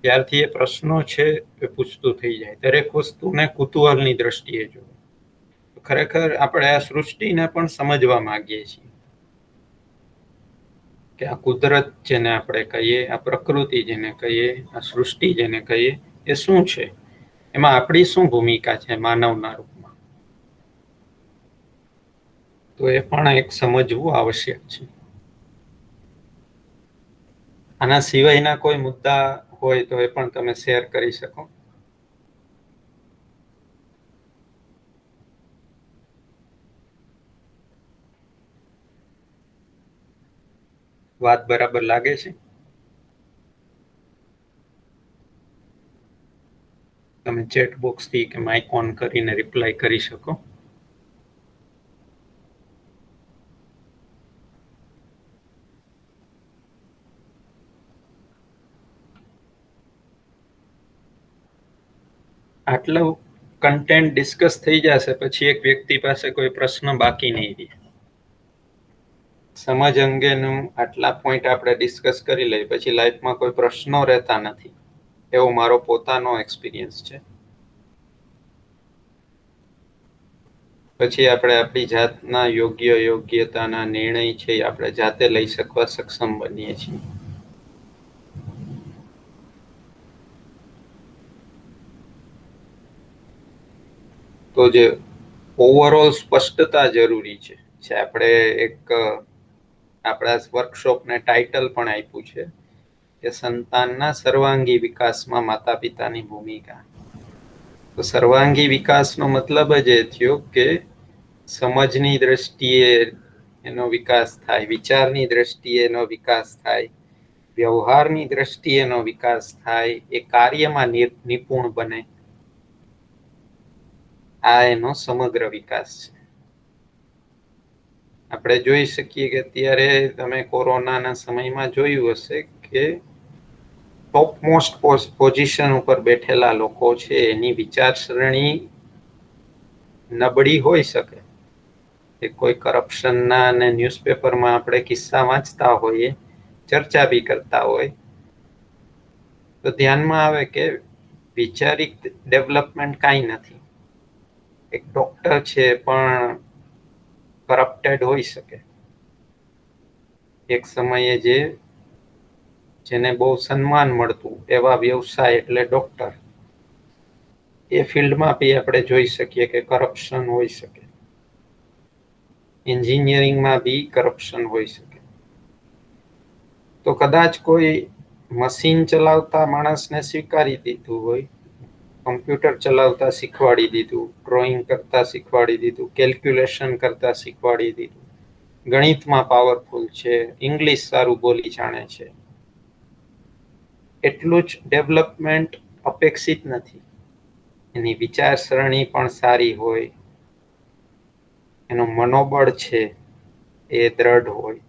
ત્યારથી એ પ્રશ્નો છે એ પૂછતું થઈ જાય. દરેક વસ્તુને કુતૂહલની દ્રષ્ટિએ જોવે. ખરેખર આપણે આ સૃષ્ટિને પણ સમજવા માંગીએ છીએ કે આ કુદરત જેને આપણે કહીએ, આ પ્રકૃતિ જેને કહીએ, આ સૃષ્ટિ જેને કહીએ, એ શું છે, એમાં આપણી શું ભૂમિકા છે માનવના રૂપમાં. તો એ પણ એક સમજવું આવશ્યક છે. આના સિવાયના કોઈ મુદ્દા હોય તો એ પણ તમે શેર કરી શકો. વાત બરાબર લાગે છે? તમે ચેટ બોક્સથી કે માઇક ઓન કરીને રિપ્લાય કરી શકો. આટલું કન્ટેન્ટ ડિસ્કસ થઈ જશે પછી એક વ્યક્તિ પાસે કોઈ પ્રશ્ન બાકી નહીં રહે. સમજ અંગેનું આટલા પોઈન્ટ આપણે ડિસ્કસ કરી લઈએ પછી લાઈફમાં કોઈ પ્રશ્નો રહેતા નથી, એવો મારો પોતાનો એક્સપિરિયન્સ છે. પછી આપણે આપણી જાતના યોગ્યતાના નિર્ણય છે એ આપણે જાતે લઈ શકવા સક્ષમ બનીએ છીએ. તો જે ઓવરઓલ સ્પષ્ટતા જરૂરી છે. આપણે એક આપણા વર્કશોપને ટાઇટલ પણ આપ્યું છે કે સંતાનના સર્વાંગી વિકાસમાં માતા પિતાની ભૂમિકા. તો સર્વાંગી વિકાસનો મતલબ જ એ થયો કે સમજની દ્રષ્ટિએ એનો વિકાસ થાય, વિચારની દ્રષ્ટિએ એનો વિકાસ થાય, વ્યવહારની દ્રષ્ટિએ એનો વિકાસ થાય, એ કાર્યમાં નિપુણ બને. આ એનો સમગ્ર વિકાસ છે. આપણે જોઈ શકીએ કે અત્યારે તમે કોરોનાના સમયમાં જોયું હશે કે ટોપ મોસ્ટ પોઝિશન ઉપર બેઠેલા લોકો છે એની વિચારસરણી નબળી હોઈ શકે. કે કોઈ કરપ્શનના અને ન્યૂઝપેપરમાં આપણે કિસ્સા વાંચતા હોઈએ, ચર્ચા બી કરતા હોય તો ધ્યાનમાં આવે કે વિચારિક ડેવલપમેન્ટ કાંઈ નથી. એક ડોક્ટર છે પણ કરપ્ટેડ હોઈ શકે. એક સમયે જેને બહુ સન્માન મળતું એવા વ્યવસાય એટલે ડોક્ટર, એ ફિલ્ડમાં બી આપણે જોઈ શકીએ કે કરપ્શન હોઈ શકે. એન્જિનિયરિંગમાં બી કરપ્શન હોઈ શકે. તો કદાચ કોઈ મશીન ચલાવતા માણસને સ્વીકારી દીધું હોય, કમ્પ્યુટર ચલાવતા શીખવાડી દીધું, ડ્રોઈંગ કરતા શીખવાડી દીધું, કેલ્ક્યુલેશન કરતા શીખવાડી દીધું, ગણિતમાં પાવરફુલ છે, ઇંગ્લિશ સારું બોલી જાણે છે, એટલું જ ડેવલપમેન્ટ અપેક્ષિત નથી. એની વિચારસરણી પણ સારી હોય, એનું મનોબળ છે એ દ્રઢ હોય.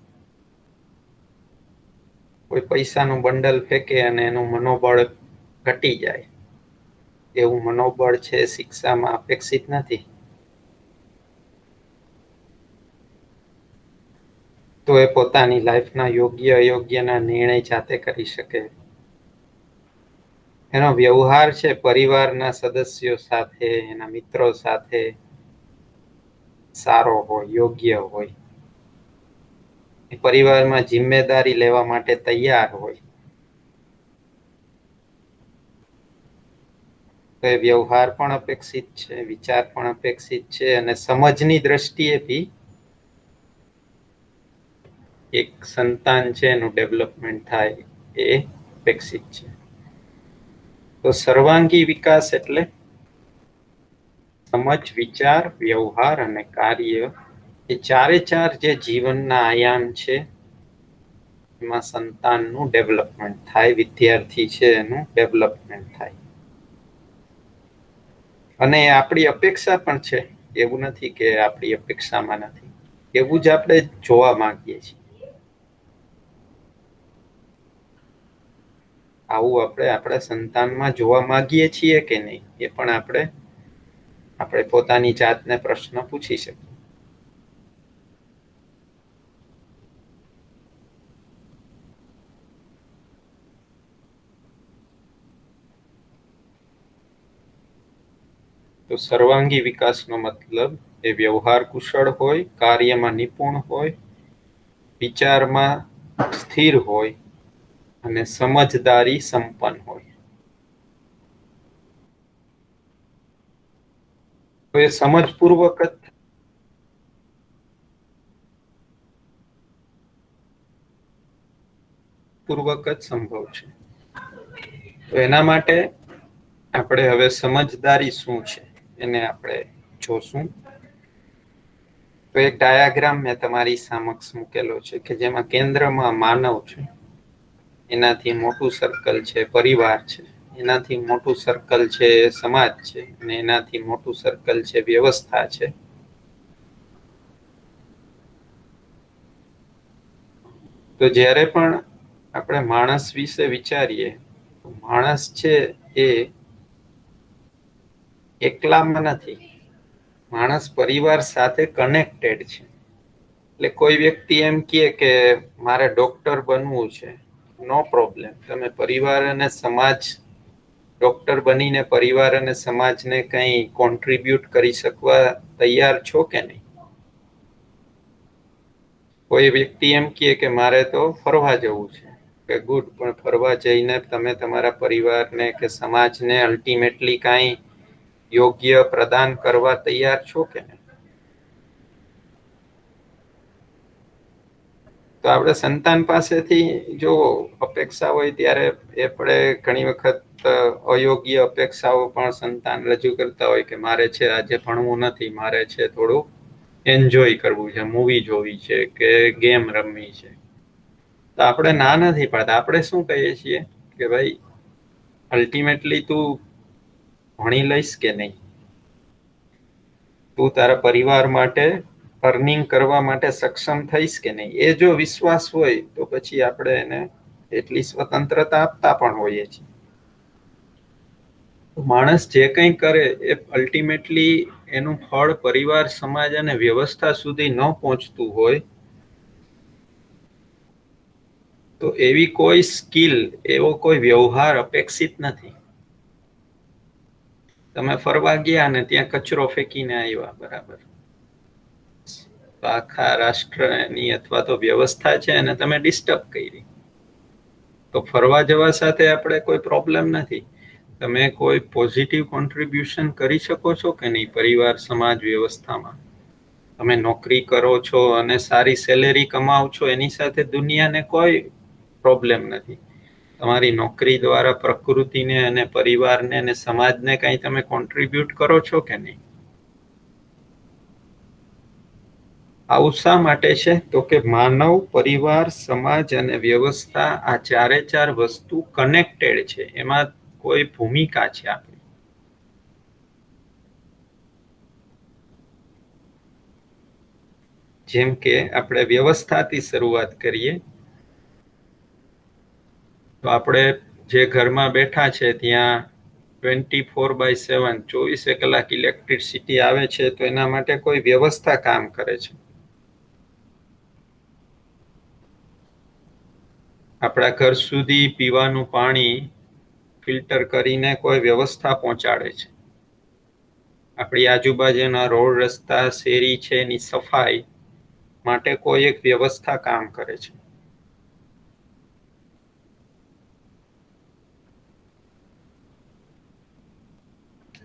કોઈ પૈસાનું બંડલ ફેંકે અને એનું મનોબળ ઘટી જાય, એવું મનોબળ છે શિક્ષામાં અપેક્ષિત નથી. તો એ પોતાની લાઈફના યોગ્ય અયોગ્યના નિર્ણય જાતે કરી શકે. એનો વ્યવહાર છે પરિવારના સદસ્યો સાથે, એના મિત્રો સાથે સારો હોય, યોગ્ય હોય. એ પરિવારમાં જિમ્મેદારી લેવા માટે તૈયાર હોય. તો એ વ્યવહાર પણ અપેક્ષિત છે, વિચાર પણ અપેક્ષિત છે, અને સમજની દ્રષ્ટિએ બી એક સંતાન છે એનું ડેવલપમેન્ટ થાય એ અપેક્ષિત છે. તો સર્વાંગી વિકાસ એટલે સમજ, વિચાર, વ્યવહાર અને કાર્ય, એ ચારે ચાર જે જીવનના આયામ છે એમાં સંતાનનું ડેવલપમેન્ટ થાય, વિદ્યાર્થી છે એનું ડેવલપમેન્ટ થાય. અને આપણી અપેક્ષા પણ છે, એવું નથી કે આપણી અપેક્ષામાં નથી. એવું જ આપણે જોવા માંગીએ છીએ. આવું આપણે આપણા સંતાનમાં જોવા માંગીએ છીએ કે નહીં, એ પણ આપણે પોતાની જાતને પ્રશ્ન પૂછી શકીએ. તો સર્વાંગી વિકાસનો મતલબ એ વ્યવહાર કુશળ હોય, કાર્યમાં નિપુણ હોય, વિચારમાં સ્થિર હોય અને સમજદારી સંપન્ન હોય. તો એ સમજપૂર્વક જ સંભવ છે. તો એના માટે આપણે હવે સમજદારી શું છે એને આપણે જોશું. તો એક ડાયાગ્રામ મેં તમારી સમક્ષ મૂકેલો છે કે જેમાં કેન્દ્રમાં માનવ છે, એનાથી મોટું સર્કલ છે પરિવાર છે, એનાથી મોટું સર્કલ છે સમાજ છે, અને એનાથી મોટું સર્કલ છે વ્યવસ્થા છે. તો જ્યારે પણ આપણે માણસ વિશે વિચારીએ તો માણસ છે એ એકલામાં નથી, માણસ પરિવાર સાથે કનેક્ટેડ છે. એટલે કોઈ વ્યક્તિ એમ કહે કે મારે ડોક્ટર બનવું છે, નો પ્રોબ્લેમ. તમે પરિવાર અને સમાજ, ડોક્ટર બનીને પરિવાર અને સમાજને કંઈ કોન્ટ્રીબ્યુટ કરી શકવા તૈયાર છો કે નહીં? કોઈ વ્યક્તિ એમ કહે કે મારે તો ફરવા જવું છે, કે ગુડ, પણ ફરવા જઈને તમે તમારા પરિવારને કે સમાજને અલ્ટિમેટલી કાંઈ યોગ્ય પ્રદાન કરવા તૈયાર છો કે નહીં? તો આપણે સંતાન પાસેથી જો અપેક્ષા હોય ત્યારે આપણે ઘણી વખત અયોગ્ય અપેક્ષાઓ પણ સંતાન રજૂ કરતા હોય કે મારે છે આજે ભણવું નથી, મારે છે થોડું એન્જોય કરવું છે, મૂવી જોવી છે કે ગેમ રમવી છે. તો આપણે ના નથી પાડતા. આપણે શું કહીએ છીએ કે ભાઈ અલ્ટિમેટલી તું ભણી લઈશ કે નહીં, તું તારા પરિવાર માટે અર્નિંગ કરવા માટે સક્ષમ થઈશ કે નહીં, એ જો વિશ્વાસ હોય તો પછી આપણે એને એટલી સ્વતંત્રતા આપતા પણ હોઈએ છીએ. માણસ જે કંઈ કરે એ અલ્ટિમેટલી એનું ફળ પરિવાર, સમાજ અને વ્યવસ્થા સુધી ન પહોંચતું હોય તો એવી કોઈ સ્કિલ, એવો કોઈ વ્યવહાર અપેક્ષિત નથી. તમે ફરવા ગયા અને ત્યાં કચરો ફેંકીને આવ્યા, બરાબર, તો આખા રાષ્ટ્રની અથવા તો વ્યવસ્થા છે એને તમે ડિસ્ટર્બ કરી. તો ફરવા જવા સાથે આપણે કોઈ પ્રોબ્લેમ નથી. તમે કોઈ પોઝિટિવ કોન્ટ્રીબ્યુશન કરી શકો છો કે નહીં પરિવાર, સમાજ, વ્યવસ્થામાં? તમે નોકરી કરો છો અને સારી સેલેરી કમાવ છો, એની સાથે દુનિયાને કોઈ પ્રોબ્લેમ નથી. તમારી નોકરી દ્વારા પ્રકૃતિને અને પરિવારને અને સમાજને કંઈ તમે કોન્ટ્રીબ્યુટ કરો છો કે નહીં? આવું શા માટે છે? તો કે માનવ, પરિવાર, સમાજ અને વ્યવસ્થા, આ ચારે ચાર વસ્તુ કનેક્ટેડ છે, એમાં કોઈ ભૂમિકા છે આપણી. જેમ કે આપણે વ્યવસ્થાથી શરૂઆત કરીએ તો આપણે જે ઘરમાં બેઠા છે ત્યાં 24/7 24 કલાક ઇલેક્ટ્રિસિટી આવે છે, તો એના માટે કોઈ વ્યવસ્થા કામ કરે છે. આપણા ઘર સુધી પીવાનું પાણી ફિલ્ટર કરીને કોઈ વ્યવસ્થા પહોંચાડે છે. આપણી આજુબાજુના રોડ, રસ્તા, શેરી છે એની સફાઈ માટે કોઈ એક વ્યવસ્થા કામ કરે છે.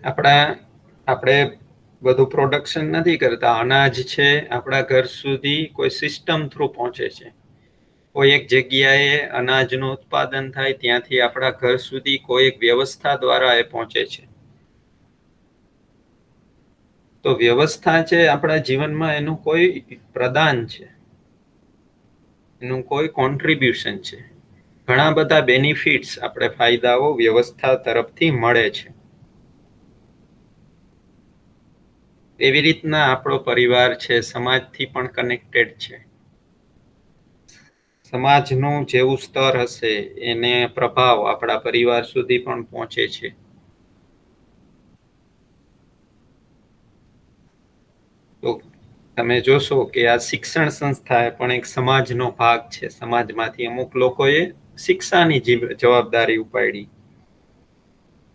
આપણે બધું પ્રોડક્શન નથી કરતા. અનાજ છે આપણા ઘર સુધી કોઈ સિસ્ટમ થ્રુ પહોંચે છે. કોઈ એક જગ્યાએ અનાજનું ઉત્પાદન થાય, ત્યાંથી આપણા ઘર સુધી કોઈ એક વ્યવસ્થા દ્વારા એ પહોંચે છે. તો વ્યવસ્થા છે આપણા જીવનમાં, એનું કોઈ પ્રદાન છે, એનું કોઈ કોન્ટ્રીબ્યુશન છે. ઘણા બધા બેનિફિટ્સ, આપણે ફાયદાઓ વ્યવસ્થા તરફથી મળે છે. એવી રીતના આપણો પરિવાર છે સમાજથી પણ કનેક્ટેડ છે. સમાજનું જેવું સ્તર હશે એને પ્રભાવ આપણા પરિવાર સુધી પણ પહોંચે છે. તો તમે જોશો કે આ શિક્ષણ સંસ્થા એ પણ એક સમાજનો ભાગ છે. સમાજમાંથી અમુક લોકોએ શિક્ષાની જવાબદારી ઉપાડી.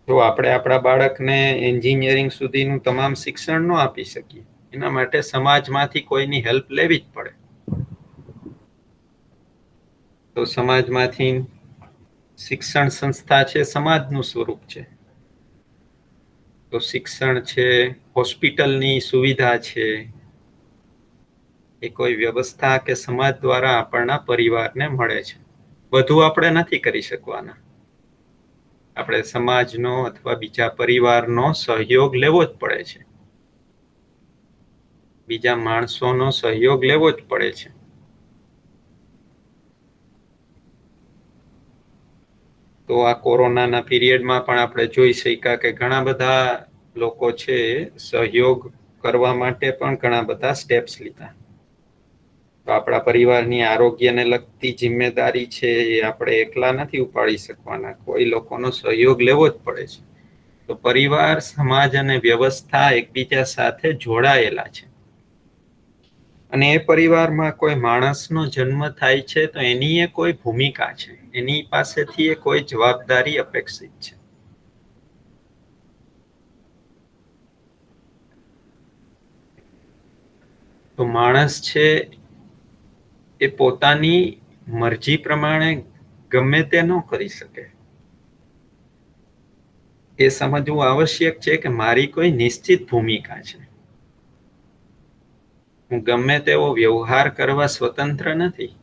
જો આપણે આપણા બાળકને એન્જિનિયરિંગ સુધીનું તમામ શિક્ષણ ન આપી શકીએ, એના માટે સમાજમાંથી કોઈની હેલ્પ લેવી જ પડે. તો સમાજમાંથી શિક્ષણ સંસ્થા છે સમાજનું સ્વરૂપ છે. તો શિક્ષણ છે, હોસ્પિટલની સુવિધા છે, એ કોઈ વ્યવસ્થા કે સમાજ દ્વારા આપણના પરિવારને મળે છે. બધું આપણે નથી કરી શકવાના. આપણે સમાજનો અથવા બીજા પરિવારનો સહયોગ લેવો જ પડે છે. બીજા માણસોનો સહયોગ લેવો જ પડે છે. તો આ કોરોનાના પીરિયડમાં પણ આપણે જોઈ શક્યા કે ઘણા બધા લોકો છે સહયોગ કરવા માટે પણ ઘણા બધા સ્ટેપ્સ લીધા. તો આપણા પરિવારની આરોગ્યને લગતી જિમ્મેદારી છે એ આપણે એકલા નથી ઉપાડી શકવાના. કોઈ લોકોનો સહયોગ લેવો જ પડે છે. તો પરિવાર, સમાજ અને વ્યવસ્થા એકબીજા સાથે જોડાયેલા છે. અને એ પરિવારમાં કોઈ માણસનો જન્મ થાય છે તો એની એ કોઈ ભૂમિકા છે, એની પાસેથી એ કોઈ જવાબદારી અપેક્ષિત છે. તો માણસ છે એ પોતાની મરજી પ્રમાણે ગમે તે ન કરી શકે. એ સમજવું આવશ્યક છે કે મારી કોઈ નિશ્ચિત ભૂમિકા છે. હું ગમે તેવો વ્યવહાર કરવા સ્વતંત્ર નથી.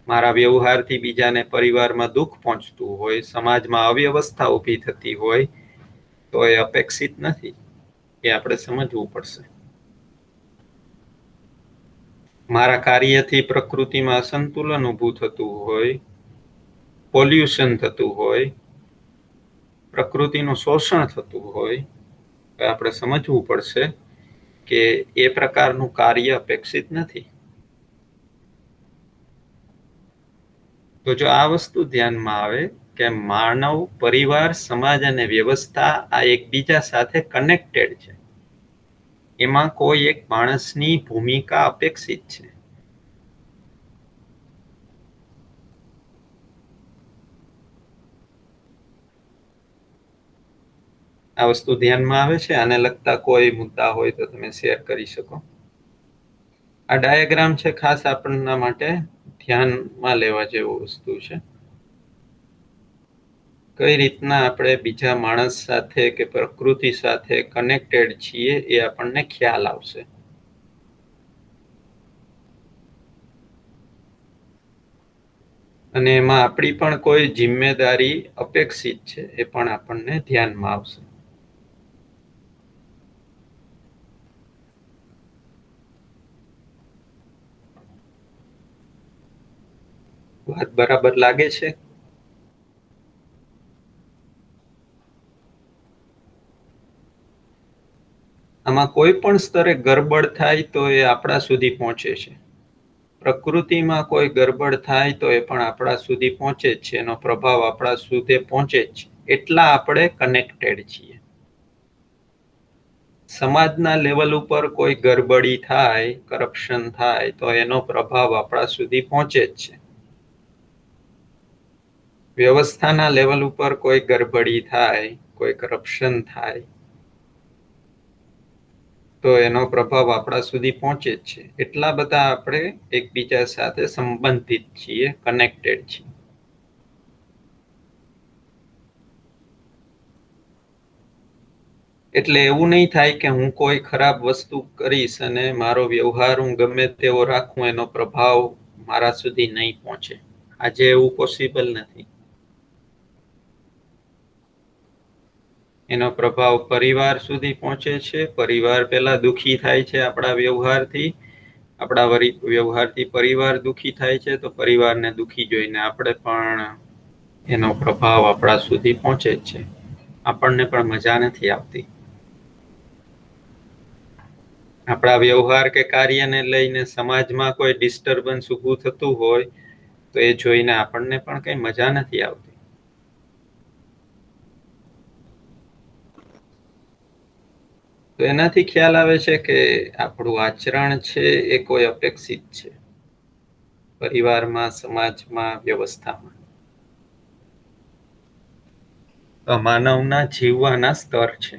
મારા વ્યવહારથી બીજાને પરિવારમાં દુઃખ પહોંચતું હોય, સમાજમાં અવ્યવસ્થા ઊભી થતી હોય તો એ અપેક્ષિત નથી. એ આપણે સમજવું પડશે. મારા કાર્યથી પ્રકૃતિમાં અસંતુલન ઊભું થતું હોય, પોલ્યુશન થતું હોય, પ્રકૃતિનું શોષણ થતું હોય તો આપણે સમજવું પડશે કે એ પ્રકારનું કાર્ય અપેક્ષિત નથી. તો જો આ વસ્તુ ધ્યાનમાં આવે કે માનવ, પરિવાર, સમાજ અને વ્યવસ્થા આ એકબીજા સાથે કનેક્ટેડ છે, એમાં કોઈ એક માણસની ભૂમિકા અપેક્ષિત છે. આ વસ્તુ ધ્યાનમાં આવે છે? આને લગતા કોઈ મુદ્દા હોય તો તમે શેર કરી શકો. આ ડાયાગ્રામ છે ખાસ આપણના માટે ધ્યાનમાં લેવા જેવું વસ્તુ છે. કઈ રીતના આપણે બીજા માણસ સાથે કે પ્રકૃતિ સાથે કનેક્ટેડ છીએ એ આપણને ખ્યાલ આવશે. અને એમાં આપણી પણ કોઈ જિમ્મેદારી અપેક્ષિત છે એ પણ આપણને ધ્યાનમાં આવશે. વાત બરાબર લાગે છે? આમાં કોઈ પણ સ્તરે ગરબડ થાય તો એ આપણા સુધી પહોંચે છે. પ્રકૃતિમાં કોઈ ગરબડ થાય તો એ પણ આપણા સુધી પહોંચે જ છે. એનો પ્રભાવ આપણા સુધી પહોંચે જ છે. એટલા આપણે કનેક્ટેડ છીએ. સમાજના લેવલ ઉપર કોઈ ગરબડી થાય, કરપ્શન થાય તો એનો પ્રભાવ આપણા સુધી પહોંચે જ છે. વ્યવસ્થાના લેવલ ઉપર કોઈ ગરબડી થાય, કોઈ કરપ્શન થાય તો એનો પ્રભાવ આપણા સુધી પહોંચે જ છે. એટલા બધા આપણે એકબીજા સાથે સંબંધિત છીએ, કનેક્ટેડ છીએ. એટલે એવું નહીં થાય કે હું કોઈ ખરાબ વસ્તુ કરીશ અને મારો વ્યવહાર હું ગમે તેવો રાખું, એનો પ્રભાવ મારા સુધી નહીં પહોંચે. આજે એવું પોસિબલ નથી. એનો પ્રભાવ પરિવાર સુધી પહોંચે છે. પરિવાર પહેલા દુઃખી થાય છે આપણા વ્યવહારથી. આપણા વ્યવહારથી પરિવાર દુઃખી થાય છે તો પરિવારને દુઃખી જોઈને આપણે પણ એનો પ્રભાવ આપણા સુધી પહોંચે જ છે. આપણને પણ મજા નથી આવતી. આપણા વ્યવહાર કે કાર્યને લઈને સમાજમાં કોઈ ડિસ્ટર્બન્સ ઊભું થતું હોય તો એ જોઈને આપણને પણ કઈ મજા નથી આવતી. તો એનાથી ખ્યાલ આવે છે કે આપણું આચરણ છે એ કોઈ અપેક્ષિત છે પરિવારમાં, સમાજમાં, વ્યવસ્થામાં. માનવના જીવવાના સ્તર છે.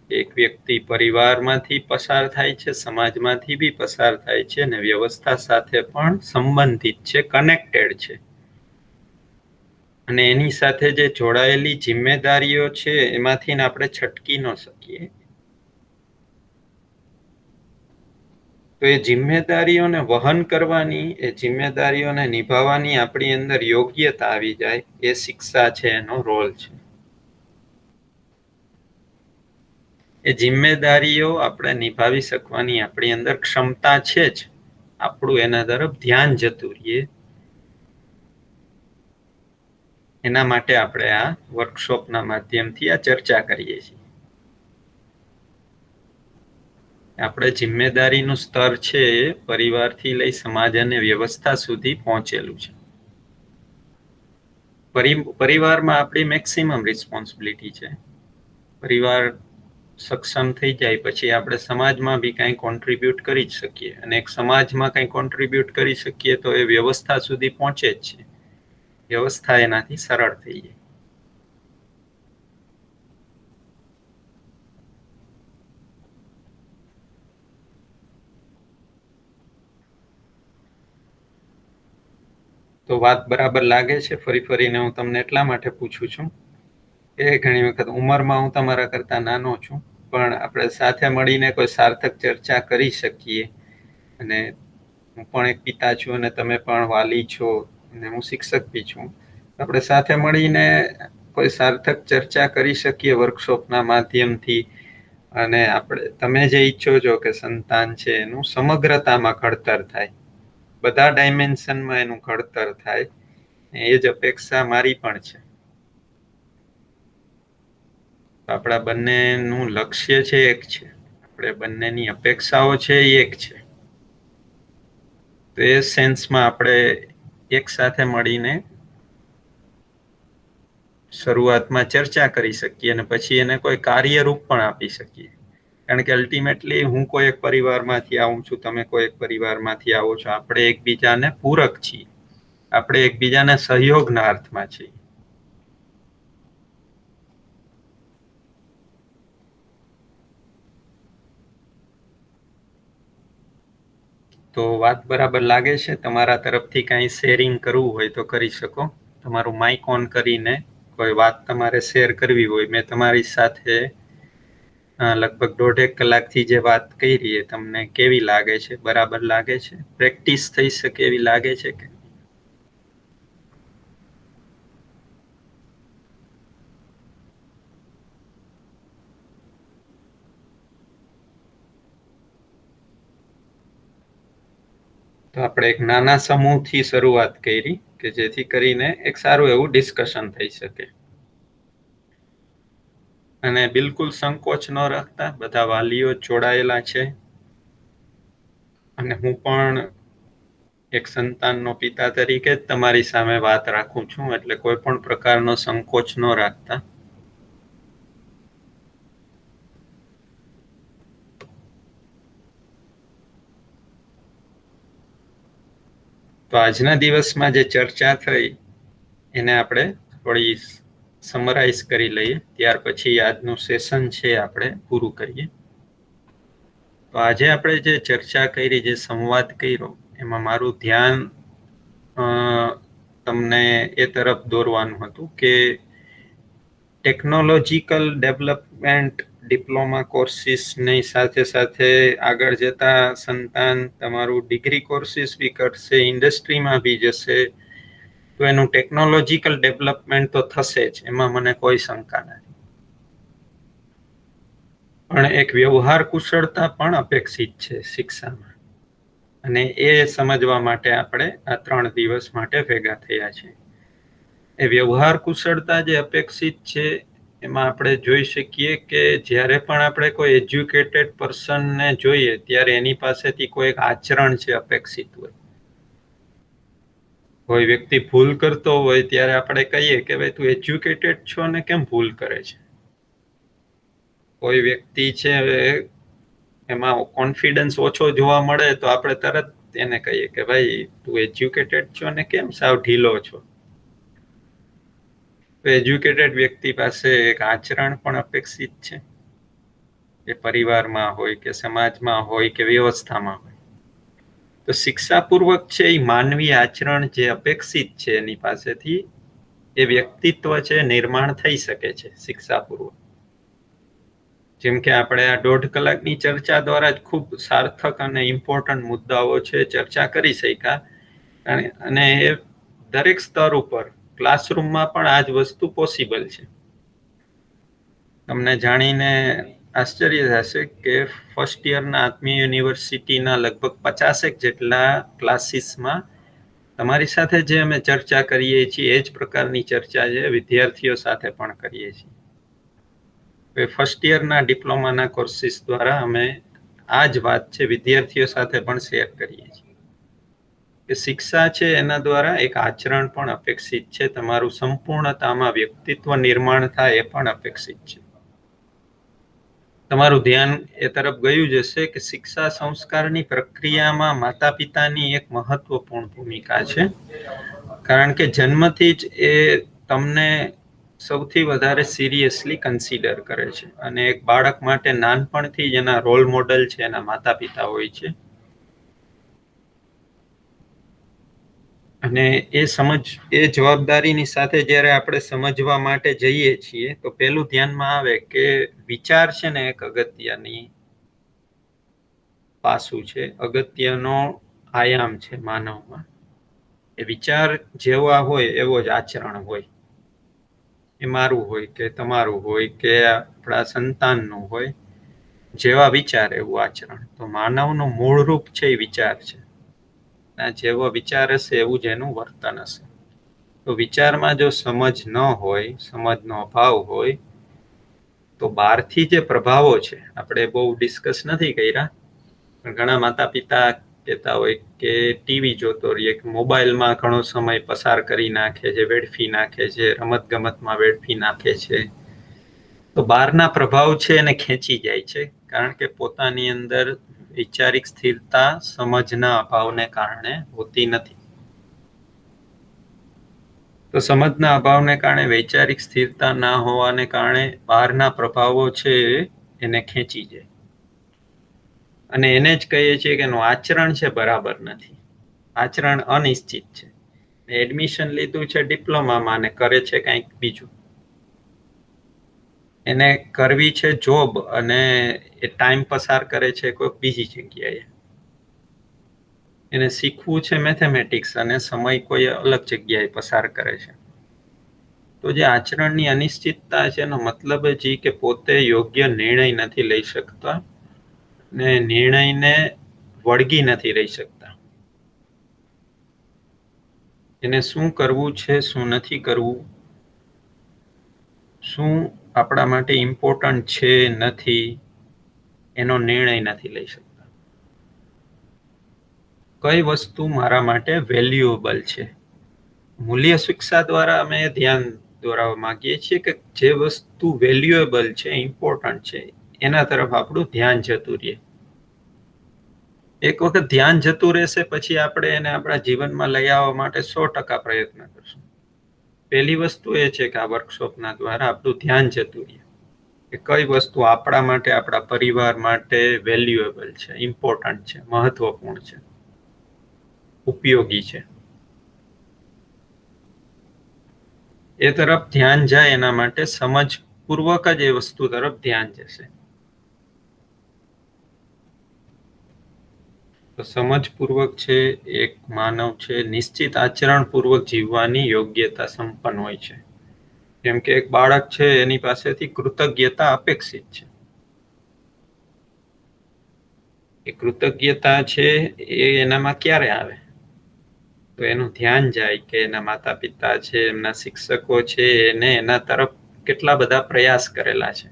એક વ્યક્તિ પરિવારમાંથી પસાર થાય છે, સમાજમાંથી બી પસાર થાય છે, અને વ્યવસ્થા સાથે પણ સંબંધિત છે, કનેક્ટેડ છે. અને એની સાથે જે જોડાયેલી જિમ્મેદારીઓ છે એમાંથી આપણે છટકી ન શકીએ. તો એ જિમ્મેદારીઓને વહન કરવાની, એ જિમ્મેદારીઓને નિભાવવાની આપણી અંદર યોગ્યતા આવી જાય, એ શિક્ષા છે, એનો રોલ છે. એ જિમ્મેદારીઓ આપણે નિભાવી શકવાની આપણી અંદર ક્ષમતા છે જ, આપણું એના તરફ ધ્યાન જતું રહીએ. એના માટે આપણે આ વર્કશોપના માધ્યમથી આ ચર્ચા કરીએ છીએ. આપણે જિમ્મેદારીનું સ્તર છે એ પરિવારથી લઈ સમાજ અને વ્યવસ્થા સુધી પહોંચેલું છે. પરિવારમાં આપણી મેક્સિમમ રિસ્પોન્સિબિલિટી છે. પરિવાર સક્ષમ થઈ જાય પછી આપણે સમાજમાં બી કંઈ કોન્ટ્રીબ્યુટ કરી જ શકીએ, અને એક સમાજમાં કંઈ કોન્ટ્રીબ્યુટ કરી શકીએ તો એ વ્યવસ્થા સુધી પહોંચે જ છે. વ્યવસ્થા એનાથી સરળ થઈ જાય. તો વાત બરાબર લાગે છે? ફરીને હું તમને એટલા માટે પૂછું છું કે ઘણી વખત ઉંમરમાં હું તમારા કરતા નાનો છું, પણ આપણે સાથે મળીને કોઈ સાર્થક ચર્ચા કરી શકીએ. અને હું પણ એક પિતા છું અને તમે પણ વાલી છો અને હું શિક્ષક બી છું. આપણે સાથે મળીને કોઈ સાર્થક ચર્ચા કરી શકીએ વર્કશોપના માધ્યમથી. અને તમે જે ઈચ્છો છો કે સંતાન છે એનું સમગ્રતામાં ઘડતર થાય, બધા ડાયમેન્શનમાં એનું ઘડતર થાય, એ જ અપેક્ષા મારી પણ છે. આપણા બંનેનું લક્ષ્ય છે એક છે, આપણે બંનેની અપેક્ષાઓ છે એ એક છે. તો એ સેન્સમાં આપણે એક સાથે મળીને શરૂઆતમાં ચર્ચા કરી શકીએ અને પછી એને કોઈ કાર્યરૂપ પણ આપી શકીએ. કારણ કે અલ્ટિમેટલી હું કોઈ એક પરિવારમાંથી આવું છું, તમે કોઈ એક પરિવારમાંથી આવો છો. આપણે એકબીજાને પૂરક છીએ, આપણે એકબીજાને સહયોગના અર્થમાં છીએ. તો વાત બરાબર લાગે છે? તમારા તરફથી કાંઈ શેરિંગ કરવું હોય તો કરી શકો. તમારું માઇક ઓન કરીને કોઈ વાત તમારે શેર કરવી હોય. મેં તમારી સાથે લગભગ 1.5 કલાકથી જે વાત કરી એ તમને કેવી લાગે છે? બરાબર લાગે છે? પ્રેક્ટિસ થઈ શકે એવી લાગે છે કે? તો આપણે એક નાના સમૂહથી શરૂઆત કરી કે જેથી કરીને એક સારું એવું ડિસ્કશન થઈ શકે. અને બિલકુલ સંકોચ ન રાખતા, બધા વાલીઓ જોડાયેલા છે. અને હું પણ એક સંતાનનો પિતા તરીકે જ તમારી સામે વાત રાખું છું, એટલે કોઈ પણ પ્રકારનો સંકોચ ન રાખતા. તો આજના દિવસમાં જે ચર્ચા થઈ એને આપણે થોડી સમરાઈઝ કરી લઈએ, ત્યાર પછી આજનું સેશન છે આપણે પૂરું કરીએ. તો આજે આપણે જે ચર્ચા કરી, જે સંવાદ કર્યો, એમાં મારું ધ્યાન તમને એ તરફ દોરવાનું હતું કે ટેકનોલોજીકલ ડેવલપમેન્ટ ડિપ્લોમા કોર્સિસની સાથે સાથે આગળ જતા સંતાન તમારું ડિગ્રી કોર્સિસ બી કરશે, ઇન્ડસ્ટ્રીમાં બી જશે, તો એનું ટેકનોલોજીકલ ડેવલપમેન્ટ તો થશે જ, એમાં મને કોઈ શંકા નથી. પણ એક વ્યવહાર કુશળતા પણ અપેક્ષિત છે શિક્ષામાં, અને એ સમજવા માટે આપણે આ 3 દિવસ માટે ભેગા થયા છે. એ વ્યવહાર કુશળતા જે અપેક્ષિત છે એમાં આપણે જોઈ શકીએ કે જ્યારે પણ આપણે કોઈ એજ્યુકેટેડ પર્સનને જોઈએ ત્યારે એની પાસેથી કોઈ એક આચરણ છે અપેક્ષિત હોય. કોઈ વ્યક્તિ ભૂલ કરતો હોય ત્યારે આપણે કહીએ કે ભાઈ તું એજ્યુકેટેડ છો ને કેમ ભૂલ કરે છે. કોઈ વ્યક્તિ છે એમાં કોન્ફિડન્સ ઓછો જોવા મળે તો આપણે તરત એને કહીએ કે ભાઈ તું એજ્યુકેટેડ છો ને કેમ સાવ ઢીલો છો. એજ્યુકેટેડ વ્યક્તિ પાસે એક આચરણ પણ અપેક્ષિત છે, કે પરિવારમાં હોય કે સમાજમાં હોય કે વ્યવસ્થામાં હોય. તો શિક્ષાપૂર્વક છે એ માનવીય આચરણ જે અપેક્ષિત છે એની પાસેથી એ વ્યક્તિત્વ છે નિર્માણ થઈ શકે છે શિક્ષાપૂર્વક. જેમ કે આપણે આ 1.5 કલાકની ચર્ચા દ્વારા જ ખૂબ સાર્થક અને ઇમ્પોર્ટન્ટ મુદ્દાઓ છે ચર્ચા કરી શક્યા, અને એ દરેક સ્તર ઉપર ક્લાસરૂમમાં પણ આ જ વસ્તુ પોસિબલ છે. તમને જાણીને આશ્ચર્ય થશે કે ફર્સ્ટ યરના આત્મીય યુનિવર્સિટીના લગભગ 50 જેટલા ક્લાસીસમાં તમારી સાથે જે અમે ચર્ચા કરીએ છીએ એ જ પ્રકારની ચર્ચા છે વિદ્યાર્થીઓ સાથે પણ કરીએ છીએ. ફર્સ્ટ યરના ડિપ્લોમાના કોર્સિસ દ્વારા અમે આ જ વાત છે વિદ્યાર્થીઓ સાથે પણ શેર કરીએ છીએ કે શિક્ષા છે એના દ્વારા એક આચરણ પણ અપેક્ષિત છે. તમારું સંપૂર્ણતામાં વ્યક્તિત્વ નિર્માણ થાય એ પણ અપેક્ષિત છે. તમારું ધ્યાન એ તરફ ગયું જ હશે કે શિક્ષા સંસ્કારની પ્રક્રિયામાં માતા પિતાની એક મહત્વપૂર્ણ ભૂમિકા છે. કારણ કે જન્મથી જ એ તમને સૌથી વધારે સિરિયસલી કન્સિડર કરે છે, અને એક બાળક માટે નાનપણથી જ એના રોલ મોડલ છે એના માતા પિતા હોય છે. અને એ જવાબદારીની સાથે જ્યારે આપણે સમજવા માટે જઈએ છીએ તો પેલું ધ્યાનમાં આવે કે વિચાર છે ને એક અગત્યની પાસું છે, અગત્યનો આયામ છે માનવમાં. એ વિચાર જેવા હોય એવો જ આચરણ હોય. એ મારું હોય કે તમારું હોય કે આપણા સંતાનનું હોય, જેવા વિચાર એવું આચરણ. તો માનવનું મૂળ રૂપ છે એ વિચાર છે. જેવો વિચાર હશે એવું જ એનું વર્તન હશે. તો વિચારમાં જો સમજ ન હોય, સમજનો અભાવ હોય, તો બહારથી જે પ્રભાવો છે આપણે બહુ ડિસ્કસ નથી કર્યા, પણ ઘણા માતા પિતા કહેતા હોય કે ટીવી જોતો રહીએ કે મોબાઈલમાં ઘણો સમય પસાર કરી નાખે છે, વેડફી નાખે છે, રમત ગમતમાં વેડફી નાખે છે. તો બહારના પ્રભાવ છે એને ખેંચી જાય છે, કારણ કે પોતાની અંદર વૈચારિક સ્થિરતા સમજના અભાવને કારણે હોતી નથી. તો સમજના અભાવને કારણે વૈચારિક સ્થિરતા ના હોવાને કારણે બહારના પ્રભાવો છે એને ખેંચી જાય, અને એને જ કહીએ છીએ કે એનું આચરણ છે બરાબર નથી, આચરણ અનિશ્ચિત છે. એડમિશન લીધું છે ડિપ્લોમામાં અને કરે છે કંઈક બીજું. એને કરવી છે જોબ અને એ ટાઈમ પસાર કરે છે કોઈ બીજી જગ્યાએ. એને શીખવું છે મેથેમેટિક્સ અને સમય કોઈ અલગ જગ્યાએ પસાર કરે છે. તો જે આચરણની અનિશ્ચિતતા છે એનો મતલબ જ કે પોતે યોગ્ય નિર્ણય નથી લઈ શકતા ને નિર્ણયને વળગી નથી રહી શકતા. એને શું કરવું છે, શું નથી કરવું, શું આપણા માટે ઇમ્પોર્ટન્ટ છે નથી, એનો નિર્ણય નથી લઈ શકતા. કઈ વસ્તુ મારા માટે વેલ્યુએબલ છે. મૂલ્ય શિક્ષા દ્વારા અમે ધ્યાન દોરાવવા માંગીએ છીએ કે જે વસ્તુ વેલ્યુએબલ છે, ઇમ્પોર્ટન્ટ છે, એના તરફ આપણું ધ્યાન જતું રહે. એક વખત ધ્યાન જતું રહેશે પછી આપણે એને આપણા જીવનમાં લઈ આવવા માટે 100% પ્રયત્ન કરશું. પહેલી વસ્તુ એ છે કે આ વર્કશોપના દ્વારા આપણું ધ્યાન જતું રહે કે કઈ વસ્તુ આપણા માટે, આપણા પરિવાર માટે વેલ્યુએબલ છે, ઇમ્પોર્ટન્ટ છે, મહત્વપૂર્ણ છે, ઉપયોગી છે. એ તરફ ધ્યાન જાય એના માટે સમજપૂર્વક જ એ વસ્તુ તરફ ધ્યાન જશે. તો સમજપૂર્વક છે એક માનવ છે નિશ્ચિત આચરણપૂર્વક જીવવાની યોગ્યતા સંપન્ન હોય છે. જેમ કે એક બાળક છે એની પાસેથી કૃતજ્ઞતા અપેક્ષિત છે. એ કૃતજ્ઞતા છે એ એનામાં ક્યારે આવે? તો એનું ધ્યાન જાય કે એના માતા પિતા છે, એમના શિક્ષકો છે એને એના તરફ કેટલા બધા પ્રયાસ કરેલા છે.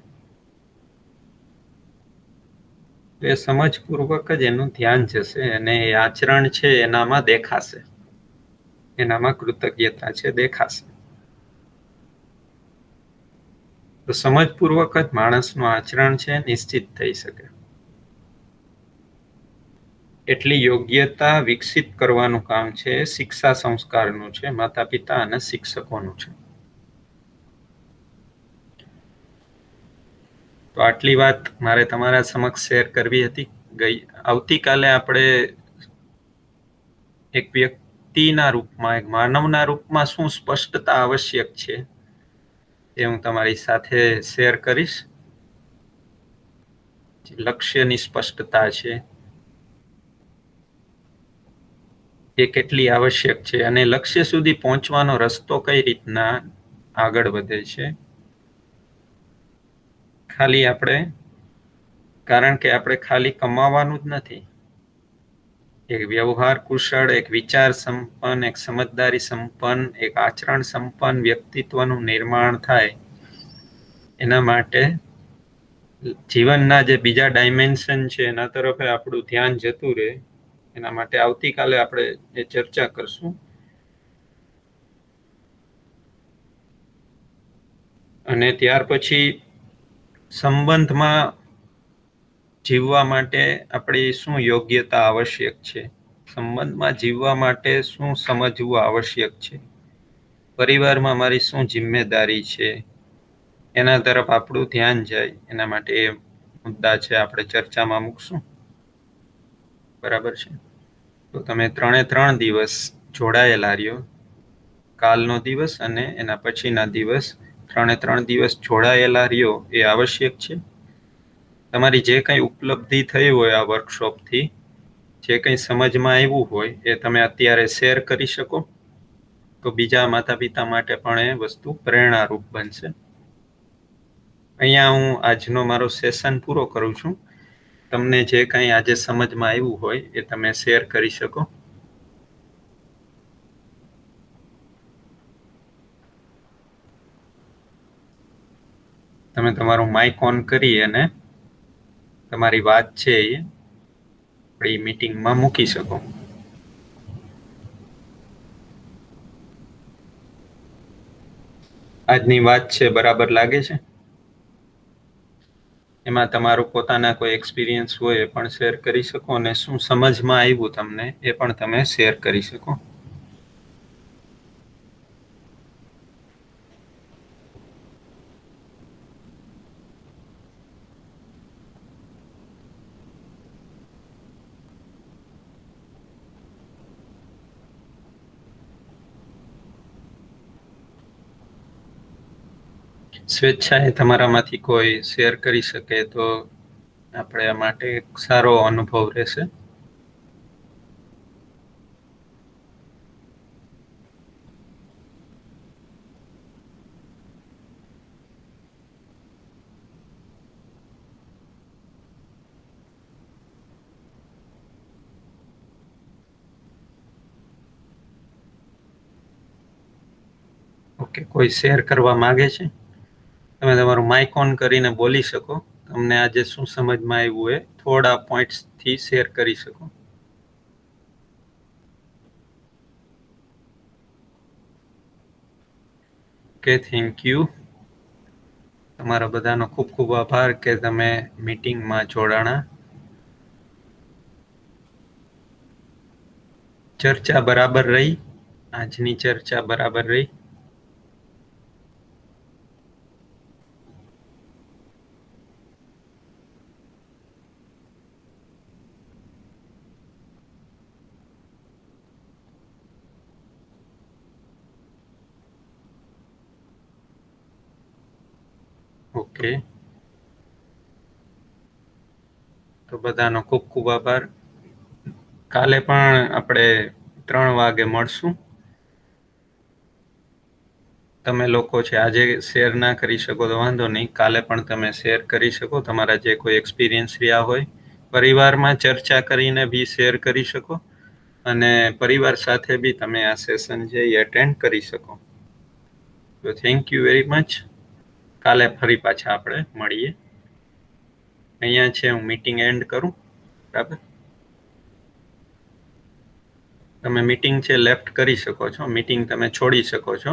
તો એ સમજપૂર્વક જ એનું ધ્યાન જશે અને એ આચરણ છે એનામાં દેખાશે, એનામાં કૃતજ્ઞતા છે દેખાશે. તો સમજપૂર્વક જ માણસનું આચરણ છે નિશ્ચિત થઈ શકે. એટલી યોગ્યતા વિકસિત કરવાનું કામ છે શિક્ષા સંસ્કારનું છે, માતા પિતા અને શિક્ષકોનું છે. તો આટલી વાત મારે તમારા સમક્ષ શેર કરવી હતી. આવતીકાલે આપણે એક વ્યક્તિના રૂપમાં, એક માનવના રૂપમાં શું સ્પષ્ટતા આવશ્યક છે એ હું તમારી સાથે શેર કરીશ. લક્ષ્યની સ્પષ્ટતા છે એ કેટલી આવશ્યક છે અને લક્ષ્ય સુધી પહોંચવાનો રસ્તો કઈ રીતના આગળ વધે છે. ખાલી આપણે, કારણ કે આપણે ખાલી કમાવાનું જ નથી, એક વ્યવહાર કુશળ, એક વિચાર સંપન્ન, એક સમજદારી સંપન્ન, એક આચરણ સંપન્ન વ્યક્તિત્વનું નિર્માણ થાય એના માટે જીવનના જે બીજા ડાયમેન્શન છે એના તરફ આપણું ધ્યાન જતું રહે. એના માટે આવતીકાલે આપણે એ ચર્ચા કરશું. અને ત્યાર પછી સંબંધમાં જીવવા માટે આપણી શું યોગ્યતા આવશ્યક છે, સંબંધમાં જીવવા માટે શું સમજવું આવશ્યક છે, પરિવારમાં મારી શું જિમ્મેદારી છે, એના તરફ આપણું ધ્યાન જાય એના માટે એ મુદ્દા છે આપણે ચર્ચામાં મૂકશું. બરાબર છે. તો તમે 3 દિવસ જોડાયેલા રહ્યો. કાલનો દિવસ અને એના પછીના દિવસ 3 દિવસ જોડાયેલા રહ્યો એ આવશ્યક છે. તમારી જે કંઈ ઉપલબ્ધિ થઈ હોય આ વર્કશોપથી, જે કંઈ સમજમાં આવ્યું હોય એ તમે અત્યારે શેર કરી શકો, તો બીજા માતા પિતા માટે પણ એ વસ્તુ પ્રેરણારૂપ બનશે. અહીંયા હું આજનો મારો સેશન પૂરો કરું છું. તમને જે કંઈ આજે સમજમાં આવ્યું હોય એ તમે શેર કરી શકો. તમે તમારું માઇક ઓન કરી અને તમારી વાત છે એ આપણી મીટિંગમાં મૂકી શકો. આજની વાત છે બરાબર લાગે છે? એમાં તમારું પોતાના કોઈ એક્સપિરિયન્સ હોય એ પણ શેર કરી શકો અને શું સમજમાં આવ્યું તમને એ પણ તમે શેર કરી શકો. સ્વેચ્છાએ તમારામાંથી કોઈ શેર કરી શકે તો આપણે આ માટે એક સારો અનુભવ રહેશે. ઓકે, કોઈ શેર કરવા માંગે છે? તમે તમારું માઇક ઓન કરીને બોલી શકો. તમને આજે શું સમજમાં આવ્યું એ થોડા પોઈન્ટ્સથી શેર કરી શકો. Okay, thank you. તમારા બધાનો ખૂબ ખૂબ આભાર કે તમે મીટિંગમાં જોડાણા. ચર્ચા બરાબર રહી? આજની ચર્ચા બરાબર રહી? ઓકે, તો બધાનો ખૂબ ખૂબ આભાર. કાલે પણ આપણે 3 વાગે મળશું. તમે લોકો છે આજે શેર ના કરી શકો તો વાંધો નહીં, કાલે પણ તમે શેર કરી શકો. તમારા જે કોઈ એક્સપિરિયન્સ રહ્યા હોય પરિવારમાં ચર્ચા કરીને બી શેર કરી શકો અને પરિવાર સાથે બી તમે આ સેશન છે એ અટેન્ડ કરી શકો. તો થેન્ક યુ વેરી મચ. કાલે ફરી પાછા આપણે મળીએ. અહીંયા છે હું મીટિંગ એન્ડ કરું. બરાબર, તમે મીટિંગ છે લેફ્ટ કરી શકો છો, મીટિંગ તમે છોડી શકો છો.